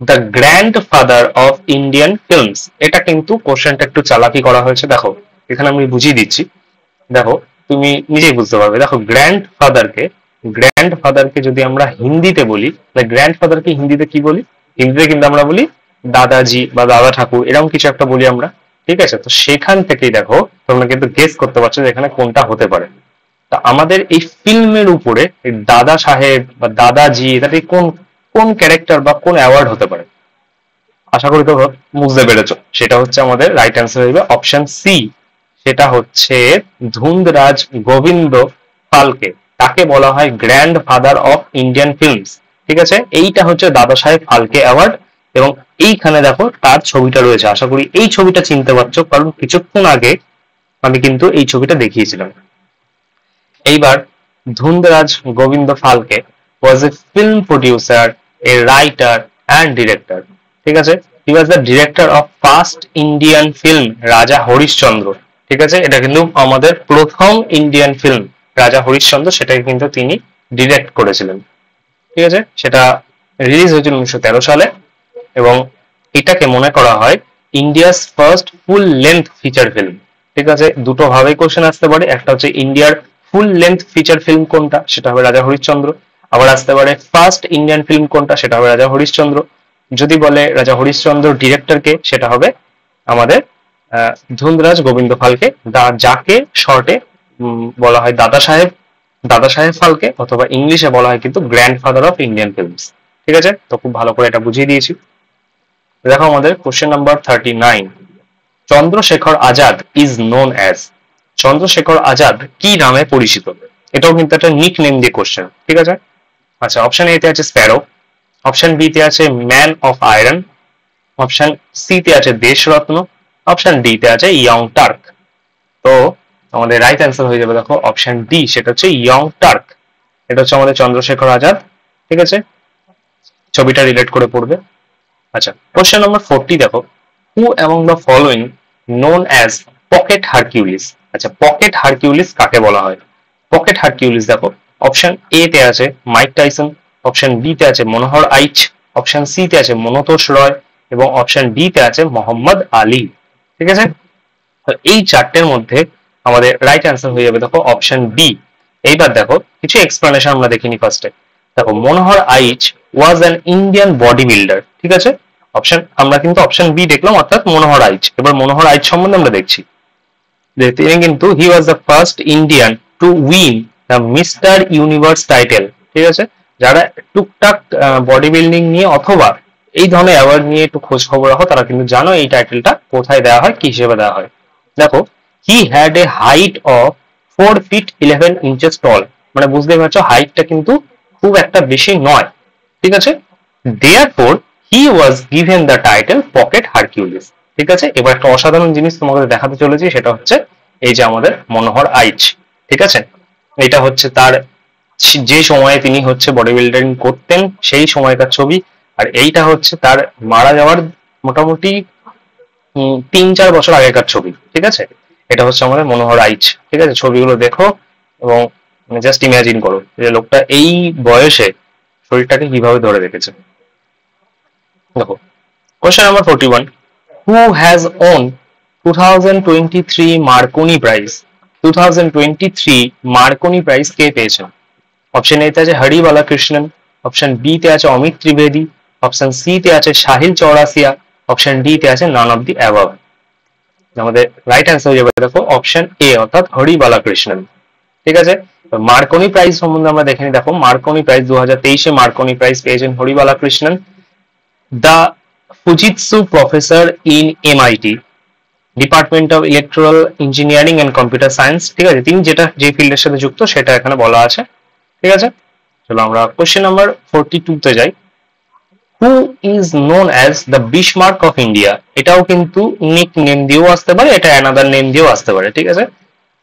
the grand father of Indian films. এটা কিন্তু কোশ্চেনটা একটু চালাকি করা হয়েছে, দেখো এখানে আমি বুঝিয়ে দিচ্ছি, দেখো তুমি নিজেই বুঝতে পারবে। দেখো গ্র্যান্ড ফাদারকে যদি আমরা হিন্দিতে বলি, গ্র্যান্ড ফাদারকে হিন্দিতে কি বলি? হিন্দিতে কিন্তু আমরা বলি দাদাজি বা দাদা ঠাকুর, এরকম কিছু একটা বলি আমরা। ঠিক আছে, তো সেখান থেকেই দেখো তোমরা কিন্তু গেস করতে পারছো যে এখানে কোনটা হতে পারে। তা আমাদের এই ফিল্মের উপরে এই দাদা সাহেব বা দাদাজি, এটা কোন কোন ক্যারেক্টার বা কোন অ্যাওয়ার্ড হতে পারে? আশা করি তো বুঝতে পেরেছো, সেটা হচ্ছে আমাদের রাইট অ্যান্সার হবে অপশন সি, সেটা হচ্ছে ধুন্ধরাজ গোবিন্দ ফালকে। তাকে বলা হয় grand father of Indian films. ঠিক আছে, এইটা হচ্ছে দাদা সাহেব ফালকে অ্যাওয়ার্ড, এবং এইখানে দেখো তার ছবিটা রয়েছে। আশা করি এই ছবিটা চিনতে পারছো, কারণ কিছুক্ষণ আগে আমি কিন্তু এই ছবিটা দেখিয়েছিলাম। এইবার ধুন্ধরাজ Govinda Phalke was a film producer, a writer and director. ঠিক আছে, he was the director of first Indian film রাজা হরিশ্চন্দ্র। ঠিক আছে, এটা কিন্তু আমাদের প্রথম ইন্ডিয়ান ফিল্ম রাজা হরিশ্চন্দ্র, সেটাকে কিন্তু তিনি ডিরেক্ট করেছিলেন। ঠিক আছে, সেটা রিলিজ হয়েছিল 1913 সালে, এবং এটাকে মনে করা হয় India's first full length feature film. ঠিক আছে, দুটো ভাবেই কোশ্চেন আসতে পারে, একটা হচ্ছে ইন্ডিয়ার ফুল লেন্থ ফিচার ফিল্ম কোনটা, সেটা হবে রাজা হরিশ্চন্দ্র। আবার আসতে পারে ফার্স্ট ইন্ডিয়ান ফিল্ম কোনটা, সেটা হবে রাজা হরিশ্চন্দ্র। যদি বলে রাজা হরিশ্চন্দ্র ডিরেক্টরকে, সেটা হবে আমাদের ধুন্ধরাজ গোবিন্দ ফালকে, যাকে শর্টে বলা হয় দাদা সাহেব ফালকে, অথবা ইংলিশে বলা হয় কিন্তু গ্র্যান্ডফাদার অফ ইন্ডিয়ান ফিল্মস। ঠিক আছে, তো খুব ভালো করে এটা বুঝিয়ে দিয়েছি। দেখো আমাদের question number 39, Chandrashekhar Azad is known as. Chandrashekhar Azad কি নামে পরিচিত? এটাও কিন্তু একটা নিক নেম দিয়ে কোশ্চেন। ঠিক আছে, আচ্ছা, অপশন এ তে আছে স্প্যারো, অপশন বি তে আছে man of iron, option C তে আছে দেশরত্ন, অপশন ডি তে আছে ইয়ং টার্ক। তো আমাদের রাইট অ্যান্সার হয়ে যাবে দেখো অপশন ডি, সেটা হচ্ছে ইয়ং টার্ক। এটা হচ্ছে আমাদের চন্দ্রশেখর আজাদ। ঠিক আছে, ছবিটা রিলেট করে পড়বে। আচ্ছা, কোশ্চেন নাম্বার 40 দেখো, হু among the following known as pocket Hercules. আচ্ছা, পকেট হারকিউলিস কাকে বলা হয়? পকেট হারকিউলিস দেখো, অপশন এ তে আছে মাইক টাইসন, অপশন বি তে আছে মনোহর আইচ, অপশন সি তে আছে মনতোষ রয়, এবং অপশন ডি তে আছে মোহাম্মদ আলী। ঠিক আছে, তো এই চারটের মধ্যে আমাদের রাইট অ্যান্সার হয়ে যাবে দেখো অপশন বি। এইবার দেখো কিছু এক্সপ্লেনেশন আমরা দেখিনি ফার্স্টে। দেখো, Manohar Aich was an Indian body builder. ঠিক আছে, আমরা কিন্তু অপশন বি দেখলাম, অর্থাৎ মনোহর আইচ। এবার মনোহর আইচ সম্বন্ধে আমরা দেখছি, তিনি কিন্তু he was the first Indian to win the mister universe title. ঠিক আছে, যারা টুকটাক বডি বিল্ডিং নিয়ে অথবা এই ধরনের অ্যাওয়ার্ড নিয়ে একটু খোঁজ খবর রাখো, তারা কিন্তু জানো এই টাইটেলটা কোথায় দেওয়া হয়, কি হিসেবে দেওয়া হয়। দেখো, he had a height of 4 feet 11 inches টল, মানে বুঝতেই পারছো হাইটটা কিন্তু খুব একটা বেশি নয়। ঠিক আছে, therefore he was given the title pocket Hercules. ঠিক আছে, এবার একটা অসাধারণ জিনিস তোমাকে দেখাতে চলেছি, সেটা হচ্ছে এই যে আমাদের মনোহর আইচ। ঠিক আছে, এটা হচ্ছে তার যে সময়ে তিনি হচ্ছে বডি বিল্ডিং করতেন সেই সময়কার ছবি, আর এইটা হচ্ছে তার মারা যাওয়ার মোটামুটি 3-4 বছর আগেকার ছবি। ঠিক আছে, এটা হচ্ছে আমাদের মনোহর আইচ। ঠিক আছে, ছবিগুলো দেখো এবং জাস্ট ইমাজিন করো যে লোকটা এই বয়সে শরীরটাকে কিভাবে ধরে রেখেছে। দেখো, question number 41, who has won 2023 Marconi prize. 2023 Marconi prize কে পেয়েছেন? অপশন এ তে আছে হরি বালাকৃষ্ণন, অপশন বি তে আছে অমিত ত্রিবেদী, অপশন সি তে আছে সাহিল চৌরাসিয়া, অপশন ডি তে আছে নান অফ দি অ্যাবভ। আমাদের রাইট অ্যান্সার হয়ে যাবে দেখো অপশন এ, অর্থাৎ হরি বালাকৃষ্ণন। ঠিক আছে, মার্কনি প্রাইজ সম্বন্ধে আমরা দেখে নিই। দেখো, মার্কনি প্রাইজ 2023-এ মার্কনি প্রাইজ পেয়েছেন Hari Balakrishnan, the Fujitsu professor in MIT, department of electrical engineering and computer science. ঠিক আছে, তিনি যে ফিল্ডের সাথে যুক্ত সেটা এখানে বলা আছে। ঠিক আছে, চলো আমরা কোশ্চেন নাম্বার 42 তে যাই। Who is known as the Bismarck of India, এটাও কিন্তু নিক নেম দিয়েও আসতে পারে, এটা অ্যানাদার নেম দিয়েও আসতে পারে, ঠিক আছে।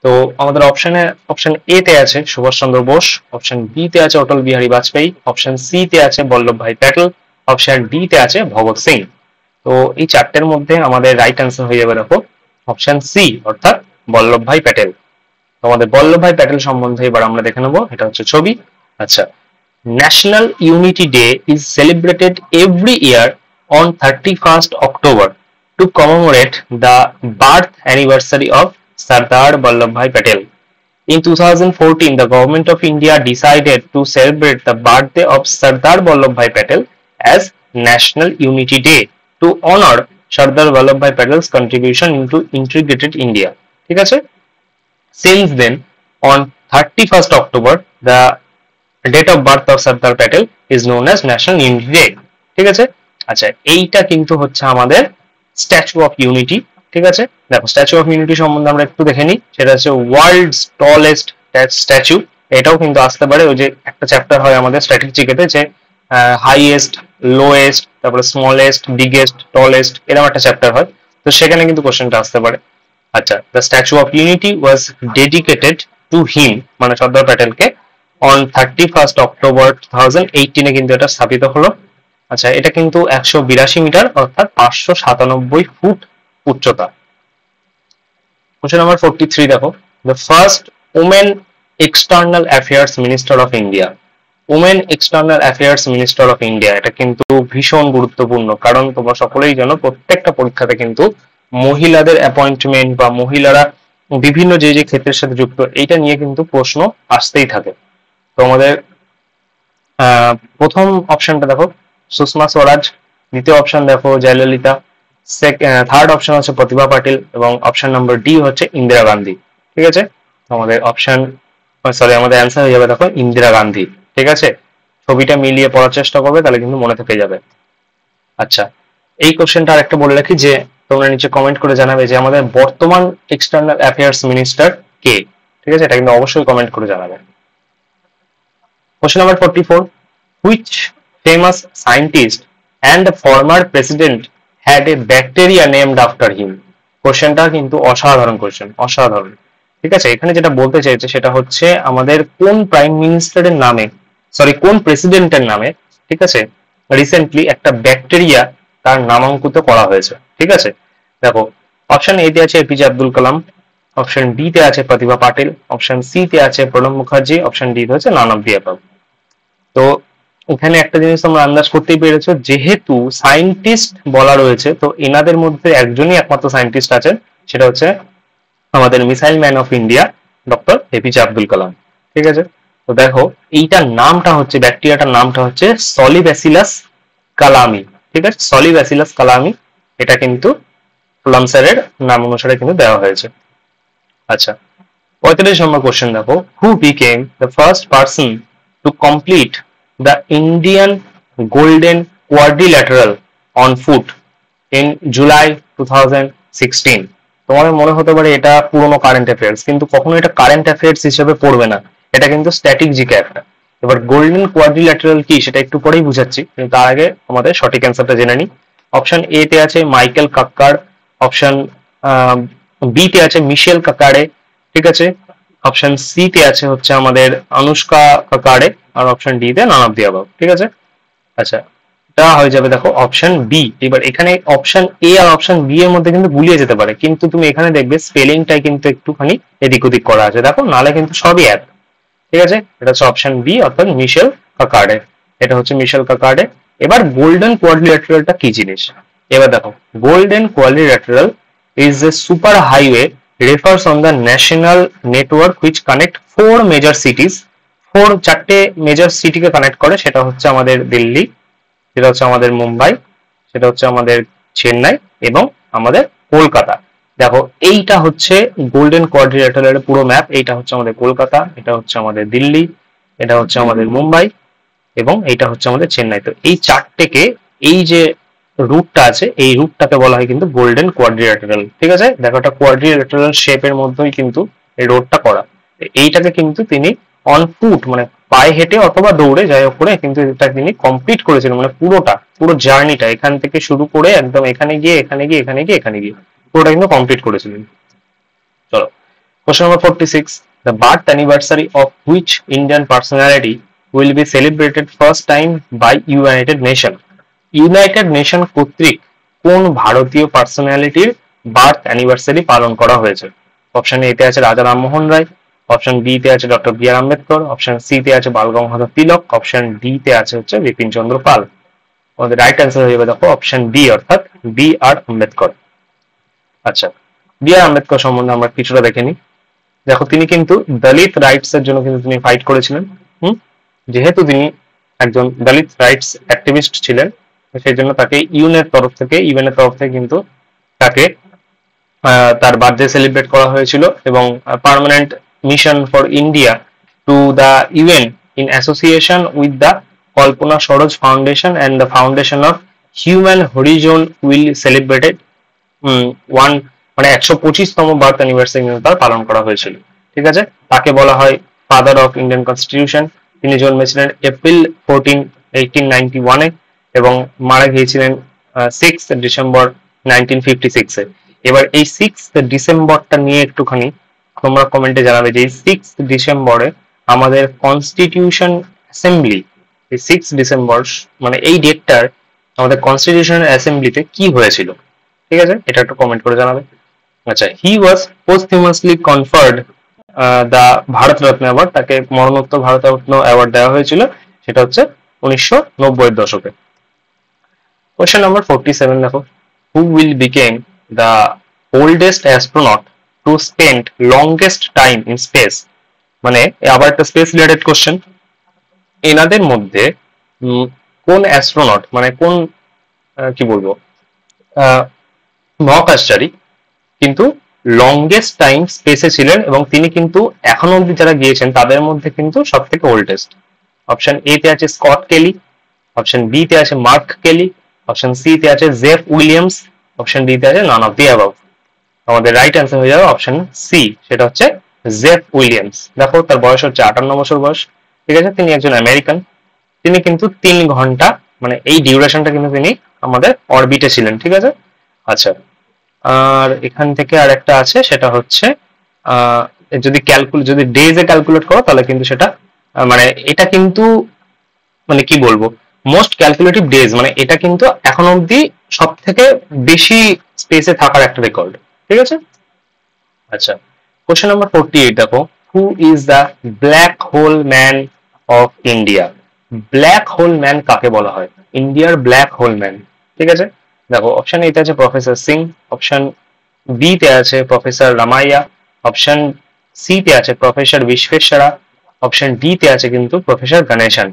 তো আমাদের অপশন এ তে আছে সুভাষচন্দ্র বোস, অপশন বি তে আছে অটল বিহারী বাজপেয়ী, অপশন সি তে আছে বল্লভভাই প্যাটেল, অপশন ডি তে আছে ভগৎ সিং। তো এই চারটের মধ্যে আমাদের রাইট অ্যান্সার হয়ে যাবে দেখো অপশন সি, অর্থাৎ বল্লভভাই প্যাটেল। তো আমাদের বল্লভভাই প্যাটেল সম্বন্ধে এবার আমরা দেখে নেবো, এটা হচ্ছে ছবি। আচ্ছা, national unity day is celebrated every year on 31st October to commemorate the birth anniversary of Sardar Vallabhbhai Patel. In 2014, the Government of India decided to celebrate the birthday of Sardar Vallabhbhai Patel as National Unity Day to honor Sardar Vallabhbhai Patel's contribution into integrated India. ঠিক আছে? Since then, on 31st October, the date of birth of Sardar Patel is known as National Unity Day. ঠিক আছে? আচ্ছা, এইটা কিন্তু হচ্ছে আমাদের statue of unity. ঠিক আছে, দেখো স্ট্যাচু অফ ইউনিটি সম্বন্ধে আমরা একটু দেখে নিই। সেটা হচ্ছে ওয়ার্ল্ডস টলেস্ট স্ট্যাচু। এটাও কিন্তু আসতে পারে, ওই যে একটা চ্যাপ্টার হয় আমাদের স্ট্যাটিক জিকেতে যে হাইয়েস্ট, লোয়েস্ট, তারপরে স্মলেস্ট, বিগেস্ট, টলেস্ট, এরকম একটা চ্যাপ্টার হয়। তো সেখানে কিন্তু কোশ্চেনটা আসতে পারে। আচ্ছা, the statue of unity was dedicated to him, মানে সর্দার প্যাটেলকে, অন 31st October 2018 কিন্তু এটা স্থাপিত হলো। আচ্ছা, এটা কিন্তু 182 মিটার অর্থাৎ 597 ফুট উচ্চতা। কোশ্চেন নাম্বার 43 দেখো, the first women external affairs minister of India. Women external affairs minister of India, এটা কিন্তু ভীষণ গুরুত্বপূর্ণ, কারণ তোমরা সকলেই জানো প্রত্যেকটা পরীক্ষাতে কিন্তু মহিলাদের অ্যাপয়েন্টমেন্ট বা মহিলারা বিভিন্ন যে যে ক্ষেত্রের সাথে যুক্ত, এইটা নিয়ে কিন্তু প্রশ্ন আসতেই থাকে। তো আমাদের প্রথম অপশনটা দেখো সুষমা স্বরাজ, দ্বিতীয় অপশন দেখো জয়ললিতা, থার্ড অপশন হচ্ছে প্রতিভা পাটিল, এবং অপশন নম্বর ডি হচ্ছে ইন্দিরা গান্ধী। ঠিক আছে, আমাদের আমাদের অ্যান্সার হয়ে যাবে দেখো ইন্দিরা গান্ধী। ঠিক আছে, ছবিটা মিলিয়ে পড়ার চেষ্টা করবে, তাহলে কিন্তু মনে থেকে যাবে। আচ্ছা, এই কোশ্চেনটা আরেকটা বলে রাখি যে তোমরা নিচে কমেন্ট করে জানাবে যে আমাদের বর্তমান এক্সটার্নাল অ্যাফেয়ার্স মিনিস্টার কে। ঠিক আছে, এটা কিন্তু অবশ্যই কমেন্ট করে জানাবে। Question number 44. Which famous scientist and former president had a bacteria named after him? কোশ্চেনটা কিন্তু অসাধারণ কোশ্চেন, অসাধারণ। ঠিক আছে, এখানে যেটা বলতে চাইছে সেটা হচ্ছে আমাদের কোন প্রাইম মিনিস্টারের নামে, কোন প্রেসিডেন্টের নামে, ঠিক আছে, রিসেন্টলি একটা ব্যাকটেরিয়া তার নামাঙ্কিত করা হয়েছে। ঠিক আছে, দেখো অপশন এ তে আছে এপিজে আব্দুল কালাম, অপশন বি তে আছে প্রতিভা পাটিল, অপশন সি তে আছে প্রণব মুখার্জি, অপশন ডি তে হচ্ছে নান অফ দি অ্যাবাভ। তো এখানে একটা জিনিস তোমরা আন্দাজ করতেই পেরেছো, যেহেতু সায়েন্টিস্ট বলা রয়েছে, তো এনাদের মধ্যে একজনই একমাত্র সায়েন্টিস্ট আছেন, সেটা হচ্ছে আমাদের missile man of India doctor A P J Abdul Kalam. ঠিক আছে, তো দেখো এইটার নামটা হচ্ছে, ব্যাকটেরিয়াটার নামটা হচ্ছে সলিব্যাসিলাস কালামি। ঠিক আছে, সলিব্যাসিলাস কালামি, এটা কিন্তু কালাম স্যারের নাম অনুসারে কিন্তু দেওয়া হয়েছে। আচ্ছা, 45 নম্বর কোশ্চেন দেখো, who became the first person to complete the Indian Golden Quadrilateral on foot in July 2016? তোমাদের মনে হতে পারে এটা পুরনো কারেন্ট অ্যাফেয়ার্স, কিন্তু কখনো এটা কারেন্ট অ্যাফেয়ার্স হিসেবে পড়বে না, এটা কিন্তু স্ট্যাটিক জিকে একটা। এবার গোল্ডেন কোয়াড্রিল্যাটারাল কি সেটা একটু পরেই বুঝাচ্ছি, কিন্তু তার আগে আমাদের সঠিক অ্যান্সারটা জেনে নিই। অপশন এ তে আছে মাইকেল কাক্কার, অপশন বি তে আছে মিশেল কাকারে, ঠিক আছে, অপশন সি তে আছে হচ্ছে আমাদের অনুষ্কা কাকারে, আর অপশন ডি তে নান অফ দি অ্যাবাভ। ঠিক আছে, আচ্ছা এটা হয়ে যাবে দেখো অপশন বি। এবার এখানে অপশন এ আর অপশন বি এর মধ্যে কিন্তু গুলিয়ে যেতে পারে, কিন্তু তুমি এখানে দেখবে স্পেলিংটাই কিন্তু একটুখানি এদিক ওদিক করা আছে, দেখো, নালে কিন্তু সবই এক। ঠিক আছে, এটা হচ্ছে অপশন বি, অর্থাৎ মিশেল কাকার্ডে, এটা হচ্ছে মিশেল কাকার্ডে। এবার গোল্ডেন কোয়াড্রিল্যাটারালটা কি জিনিস, এবার দেখো golden quadrilateral is a super highway refers on the national network which connect four major cities, চারটে মেজর সিটিকে কানেক্ট করে, সেটা হচ্ছে আমাদের দিল্লি, সেটা হচ্ছে আমাদের মুম্বাই, সেটা হচ্ছে আমাদের চেন্নাই এবং আমাদের কলকাতা। দেখো এইটা হচ্ছে গোল্ডেন কোয়াড্রিল্যাটারালের পুরো ম্যাপ, এইটা হচ্ছে আমাদের কলকাতা, এটা হচ্ছে আমাদের দিল্লি, এটা হচ্ছে আমাদের মুম্বাই এবং এইটা হচ্ছে আমাদের চেন্নাই। তো এই চারটেকে, এই যে রুটটা আছে, এই রুটটাকে বলা হয় কিন্তু গোল্ডেন কোয়াড্রিল্যাটারাল। ঠিক আছে, দেখো একটা কোয়াড্রিল্যাটারাল শেপের মধ্যেই কিন্তু এই রোডটা করা, এইটাকে কিন্তু তিনি অন ফুট, মানে পায়ে হেঁটে অথবা দৌড়ে যাই হোক করে কিন্তু এটা তিনি কমপ্লিট করেছিলেন, মানে পুরো জার্নিটা এখান থেকে শুরু করে একদম এখানে গিয়ে এখানে গিয়ে এখানে গিয়ে এখানে গিয়ে পুরোটা কিন্তু কমপ্লিট করেছিলেন। চলো, question number 46. The birth anniversary of which Indian personality will be celebrated first time by United Nation? United nation কর্তৃক কোন ভারতীয় পার্সোনালিটির বার্থ অ্যানিভার্সারি পালন করা হয়েছে? অপশন এ তে আছে রাজা রামমোহন রায়, অপশন বি তে আছে ডক্টর বি আর আম্বেদকর, অপশন সি তে আছে বাল গঙ্গাধর তিলক, অপশন ডি তে আছে হচ্ছে বিপিন চন্দ্র পাল। আমাদের রাইট অ্যান্সার হয়ে যাবে দেখো অপশন বি, অর্থাৎ বি আর আম্বেদকর। আচ্ছা, বি আর আম্বেদকর সম্বন্ধে আমরা কিছুটা দেখে নিই। দেখো, তিনি কিন্তু দলিত রাইটস এর জন্য কিন্তু তিনি ফাইট করেছিলেন। যেহেতু তিনি একজন দলিত রাইটস অ্যাক্টিভিস্ট ছিলেন, সেই জন্য তাকে ইউএন এর তরফ থেকে কিন্তু তাকে তার বার্থডে সেলিব্রেট করা হয়েছিল, এবং permanent mission for India to the UN in association with the Kalpana Saroj foundation and the foundation of human Harijan will celebrated one, মানে 125তম বার্থ অ্যানিভার্সারি তার পালন করা হয়েছিল। ঠিক আছে, তাকে বলা হয় ফাদার অফ ইন্ডিয়ান কনস্টিটিউশন। তিনি জন্মেছিলেন এপ্রিল 14, 1891-এ এবং মারা গিয়েছিলেন 6 ডিসেম্বর 1956-এ। এবার এই 6 ডিসেম্বরটা নিয়ে একটুখানি তোমরা কমেন্টে জানাবে যে এই 6 ডিসেম্বরে আমাদের কনস্টিটিউশন অ্যাসেম্বলি, এই 6 ডিসেম্বর মানে এই ডেটটার আমাদের কনস্টিটিউশন অ্যাসেম্বলিতে কি হয়েছিল। ঠিক আছে, এটা একটু কমেন্ট করে জানাবে। আচ্ছা, he was posthumously conferred the Bharat Ratna award, তাকে মরণোত্তর ভারত রত্ন অ্যাওয়ার্ড দেওয়া হয়েছিল, সেটা হচ্ছে 1990-এর দশকে। কোয়েশ্চেন নাম্বার 47 দেখো, who will became the oldest astronaut to spend longest time in space? মানে আবার একটা স্পেস রিলেটেড কোশ্চেন। এনাদের মধ্যে কোন অ্যাস্ট্রোনট, মানে কোন কি বলবো মহাকাশচারী কিন্তু লংগেস্ট টাইম স্পেসে ছিলেন, এবং তিনি কিন্তু এখনো অব্দি যারা গিয়েছেন তাদের মধ্যে কিন্তু সব থেকে ওল্ডেস্ট। অপশন এ তে আছে স্কট কেলি, অপশন বি তে আছে মার্ক কেলি, অপশন সি তে আছে জেফ উইলিয়ামস, অপশন ডি তে আছে নান অফ দি অ্যাবাভ। আমাদের রাইট অ্যান্সার হয়ে যাবে অপশন সি, সেটা হচ্ছে জেফ উইলিয়ামস। দেখো, তার বয়স হচ্ছে 58 বছর বয়স। ঠিক আছে, তিনি একজন আমেরিকান। তিনি কিন্তু 3 ঘন্টা, মানে এই ডিউরেশনটা কিন্তু তিনি আমাদের অরবিটে ছিলেন। ঠিক আছে, আচ্ছা, আর এখান থেকে আর একটা আছে, সেটা হচ্ছে যদি ডেজে ক্যালকুলেট করো তাহলে কিন্তু সেটা মানে এটা কিন্তু মানে কি বলবো মোস্ট ক্যালকুলেটিভ ডেজ, মানে এটা কিন্তু এখন অব্দি সব থেকে বেশি স্পেসে থাকার একটা রেকর্ড। ঠিক আছে, আচ্ছা, কোশ্চেন নাম্বার 48 দেখো, হু is the black hole man of India? Black hole man কাকে বলা হয়? ইন্ডিয়ার ব্ল্যাক হোল ম্যান। ঠিক আছে, দেখো, অপশন এ তে আছে প্রফেসর সিং, অপশন বি তে আছে প্রফেসর রামাইয়া, অপশন সি তে আছে প্রফেসর বিশ্বেশ্বরা, অপশন ডি তে আছে কিন্তু প্রফেসর গণেশন।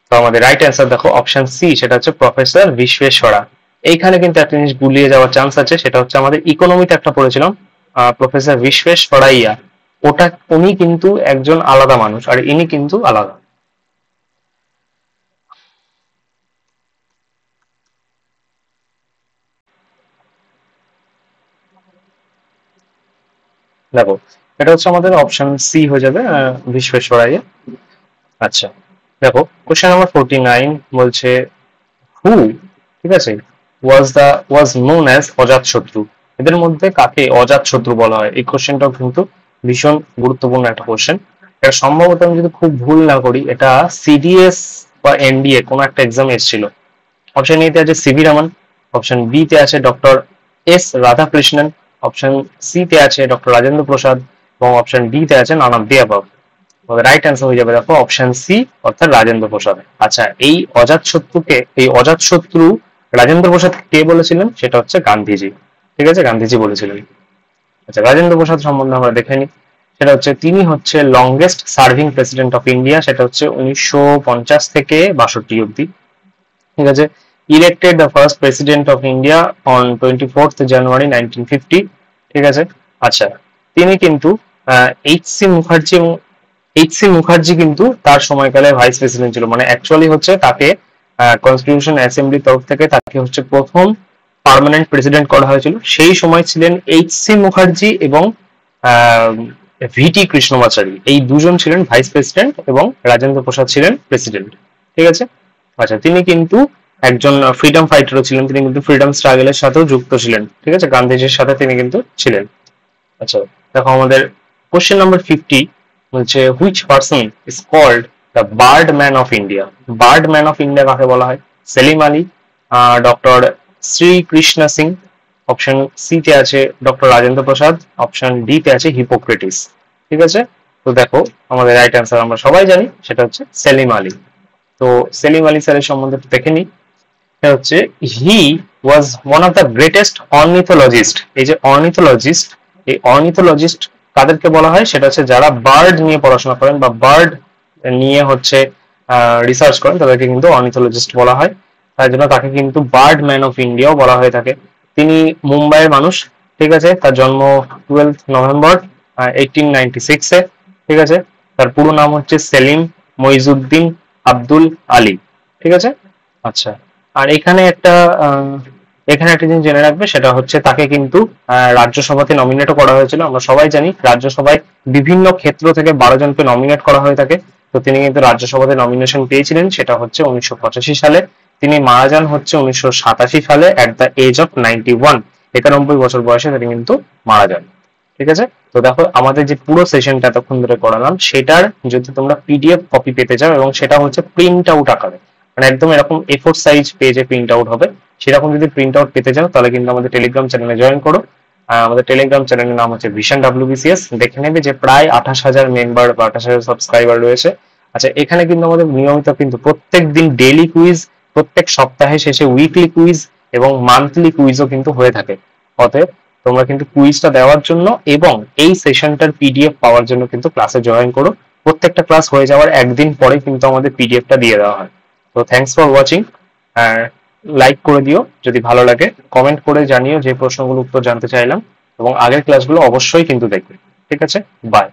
তো আমাদের রাইট অ্যান্সার দেখো অপশন সি, সেটা হচ্ছে প্রফেসর বিশ্বেশ্বরা। এইখানে কিন্তু একটা জিনিস গুলিয়ে যাওয়ার চান্স আছে, সেটা হচ্ছে আমাদের ইকোনমিতে একটা পড়েছিলাম প্রফেসর বিশ্বেশ্বরাইয়া, উনি কিন্তু একজন আলাদা মানুষ, আর ইনি কিন্তু আলাদা। দেখো, এটা হচ্ছে আমাদের অপশন সি হয়ে যাবে, বিশ্বেশ্বরাইয়া। আচ্ছা, দেখো, কোশ্চেন নাম্বার 49 বলছে, হু, ঠিক আছে, ওয়াজ নোন অ্যাজ অজাত শত্রু? এদের মধ্যে কাকে অজাত শত্রু বলা হয়? এই কোশ্চেনটাও কিন্তু ভীষণ গুরুত্বপূর্ণ একটা কোশ্চেন। এটা সম্ভবত আমি যদি খুব ভুল না করি, এটা সিডিএস বা এনডিএ কোনো একটা এক্সাম এসেছিল। অপশন এ তে আছে সিভি রমন, অপশন বি তে আছে doctor S Radhakrishnan, option C তে আছে ডক্টর রাজেন্দ্র প্রসাদ, এবং অপশন ডি তে আছে none of the above. Right answer হয়ে যাবে দেখো অপশন সি, অর্থাৎ রাজেন্দ্র প্রসাদ। আচ্ছা, এই অজাত শত্রু রাজেন্দ্র প্রসাদ কে বলেছিলেন? সেটা হচ্ছে গান্ধীজি। ঠিক আছে, গান্ধীজি বলেছিলেন। আচ্ছা, রাজেন্দ্র প্রসাদ সম্বন্ধে আমরা দেখে নিই। সেটা হচ্ছে তিনি হচ্ছে longest serving president of India, সেটা হচ্ছে 1950 থেকে 62 অব্দি। ঠিক আছে, elected the first president of India on 24th জানুয়ারি 1950। ঠিক আছে, আচ্ছা, তিনি কিন্তু এইচ সি মুখার্জি কিন্তু তার সময়কালে ভাইস প্রেসিডেন্ট ছিল, মানে অ্যাকচুয়ালি হচ্ছে তাকে কনস্টিটিউশন অ্যাসেম্বলির তরফ থেকে তাকে হচ্ছে প্রথম পার্মানেন্ট প্রেসিডেন্ট করা হয়েছিল। সেই সময় ছিলেন এইচ সি মুখার্জি এবং ভিটি কৃষ্ণমাচারী, এই দুজন ছিলেন ভাইস প্রেসিডেন্ট এবং রাজেন্দ্র প্রসাদ ছিলেন প্রেসিডেন্ট। ঠিক আছে, আচ্ছা তিনি কিন্তু একজন ফ্রিডম ফাইটারও ছিলেন, তিনি কিন্তু ফ্রিডম স্ট্রাগলের সাথেও যুক্ত ছিলেন। ঠিক আছে, গান্ধীজির সাথে তিনি কিন্তু ছিলেন। আচ্ছা দেখো আমাদের কোশ্চেন নাম্বার 50 বলছে which person is called the bird man of India. Bird man of India কাকে বলা হয়? Salim Ali, doctor Shrikrishna Singh, option C তে আছে doctor Rajendra Prasad, option D তে আছে হিপোক্রেটিস। ঠিক আছে, তো দেখো আমাদের রাইট অ্যান্সার আমরা সবাই জানি, সেটা হচ্ছে সেলিম আলী। তো সেলিম আলী স্যারের সম্বন্ধে দেখে নিই। হচ্ছে he was one of the greatest ornithologist. এই যে অর্নিথোলজিস্ট, এই অর্নিথোলজিস্ট কাদেরকে বলা হয়? সেটা হচ্ছে যারা বার্ড নিয়ে পড়াশোনা করেন বা বার্ড নিয়ে হচ্ছে রিসার্চ করেন, তাদেরকে কিন্তু অর্নিথোলজিস্ট বলা হয়। তার জন্য তাকে কিন্তু বার্ড ম্যান অফ ইন্ডিয়াও বলা হয়ে থাকে। তিনি মুম্বাইয়ের মানুষ। ঠিক আছে, তার জন্ম 12 নভেম্বর 1896-এ। ঠিক আছে, তার পুরো নাম হচ্ছে সেলিম মইজুদ্দিন আব্দুল আলী। ঠিক আছে, আচ্ছা আর এখানে একটা জিনিস জেনে রাখবে, সেটা হচ্ছে তাকে কিন্তু রাজ্যসভাতে নমিনেটও করা হয়েছিল। আমরা সবাই জানি রাজ্যসভায় বিভিন্ন ক্ষেত্র থেকে 12 জনকে নমিনেট করা হয়ে থাকে। তো তিনি কিন্তু রাজ্যসভাতে নমিনেশন পেয়েছিলেন, সেটা হচ্ছে 1985 সালে। তিনি মারা যান হচ্ছে 1987 সালে অ্যাট দ্য এজ অফ 91। 91 বছর বয়সে তিনি কিন্তু মারা যান। ঠিক আছে, তো দেখো আমাদের যে পুরো সেশনটা এতক্ষণ ধরে করালাম, সেটার যদি তোমরা পিডিএফ কপি পেতে চাও এবং সেটা হচ্ছে প্রিন্ট আউট আকারে, মানে একদম এরকম A4 সাইজ পেজে প্রিন্ট আউট হবে, সেরকম যদি প্রিন্ট আউট পেতে চাও তাহলে কিন্তু আমাদের টেলিগ্রাম চ্যানেলে জয়েন করো। আমাদের টেলিগ্রাম চ্যানেলের নাম হচ্ছে ভিশন WBCS। দেখে নেবে যে প্রায় 28,000 মেম্বার বা 28,000 সাবস্ক্রাইবার রয়েছে। আচ্ছা এখানে কিন্তু আমাদের নিয়মিত কিন্তু প্রত্যেক দিন ডেইলি কুইজ, প্রত্যেক সপ্তাহে শেষে উইকলি কুইজ এবং মান্থলি কুইজও কিন্তু হয়ে থাকে। অতএব তোমরা কিন্তু কুইজটা দেওয়ার জন্য এবং এই সেশনটার পিডিএফ পাওয়ার জন্য কিন্তু ক্লাসে জয়েন করো। প্রত্যেকটা ক্লাস হয়ে যাওয়ার একদিন পরে কিন্তু আমাদের পিডিএফটা দিয়ে দেওয়া হয়। তো থ্যাংকস ফর ওয়াচিং। আর লাইক করে দিও যদি ভালো লাগে, কমেন্ট করে জানিও যে প্রশ্নগুলো উত্তর জানতে চাইলাম, এবং আগের ক্লাসগুলো অবশ্যই কিন্তু দেখবে। ঠিক আছে, বাই।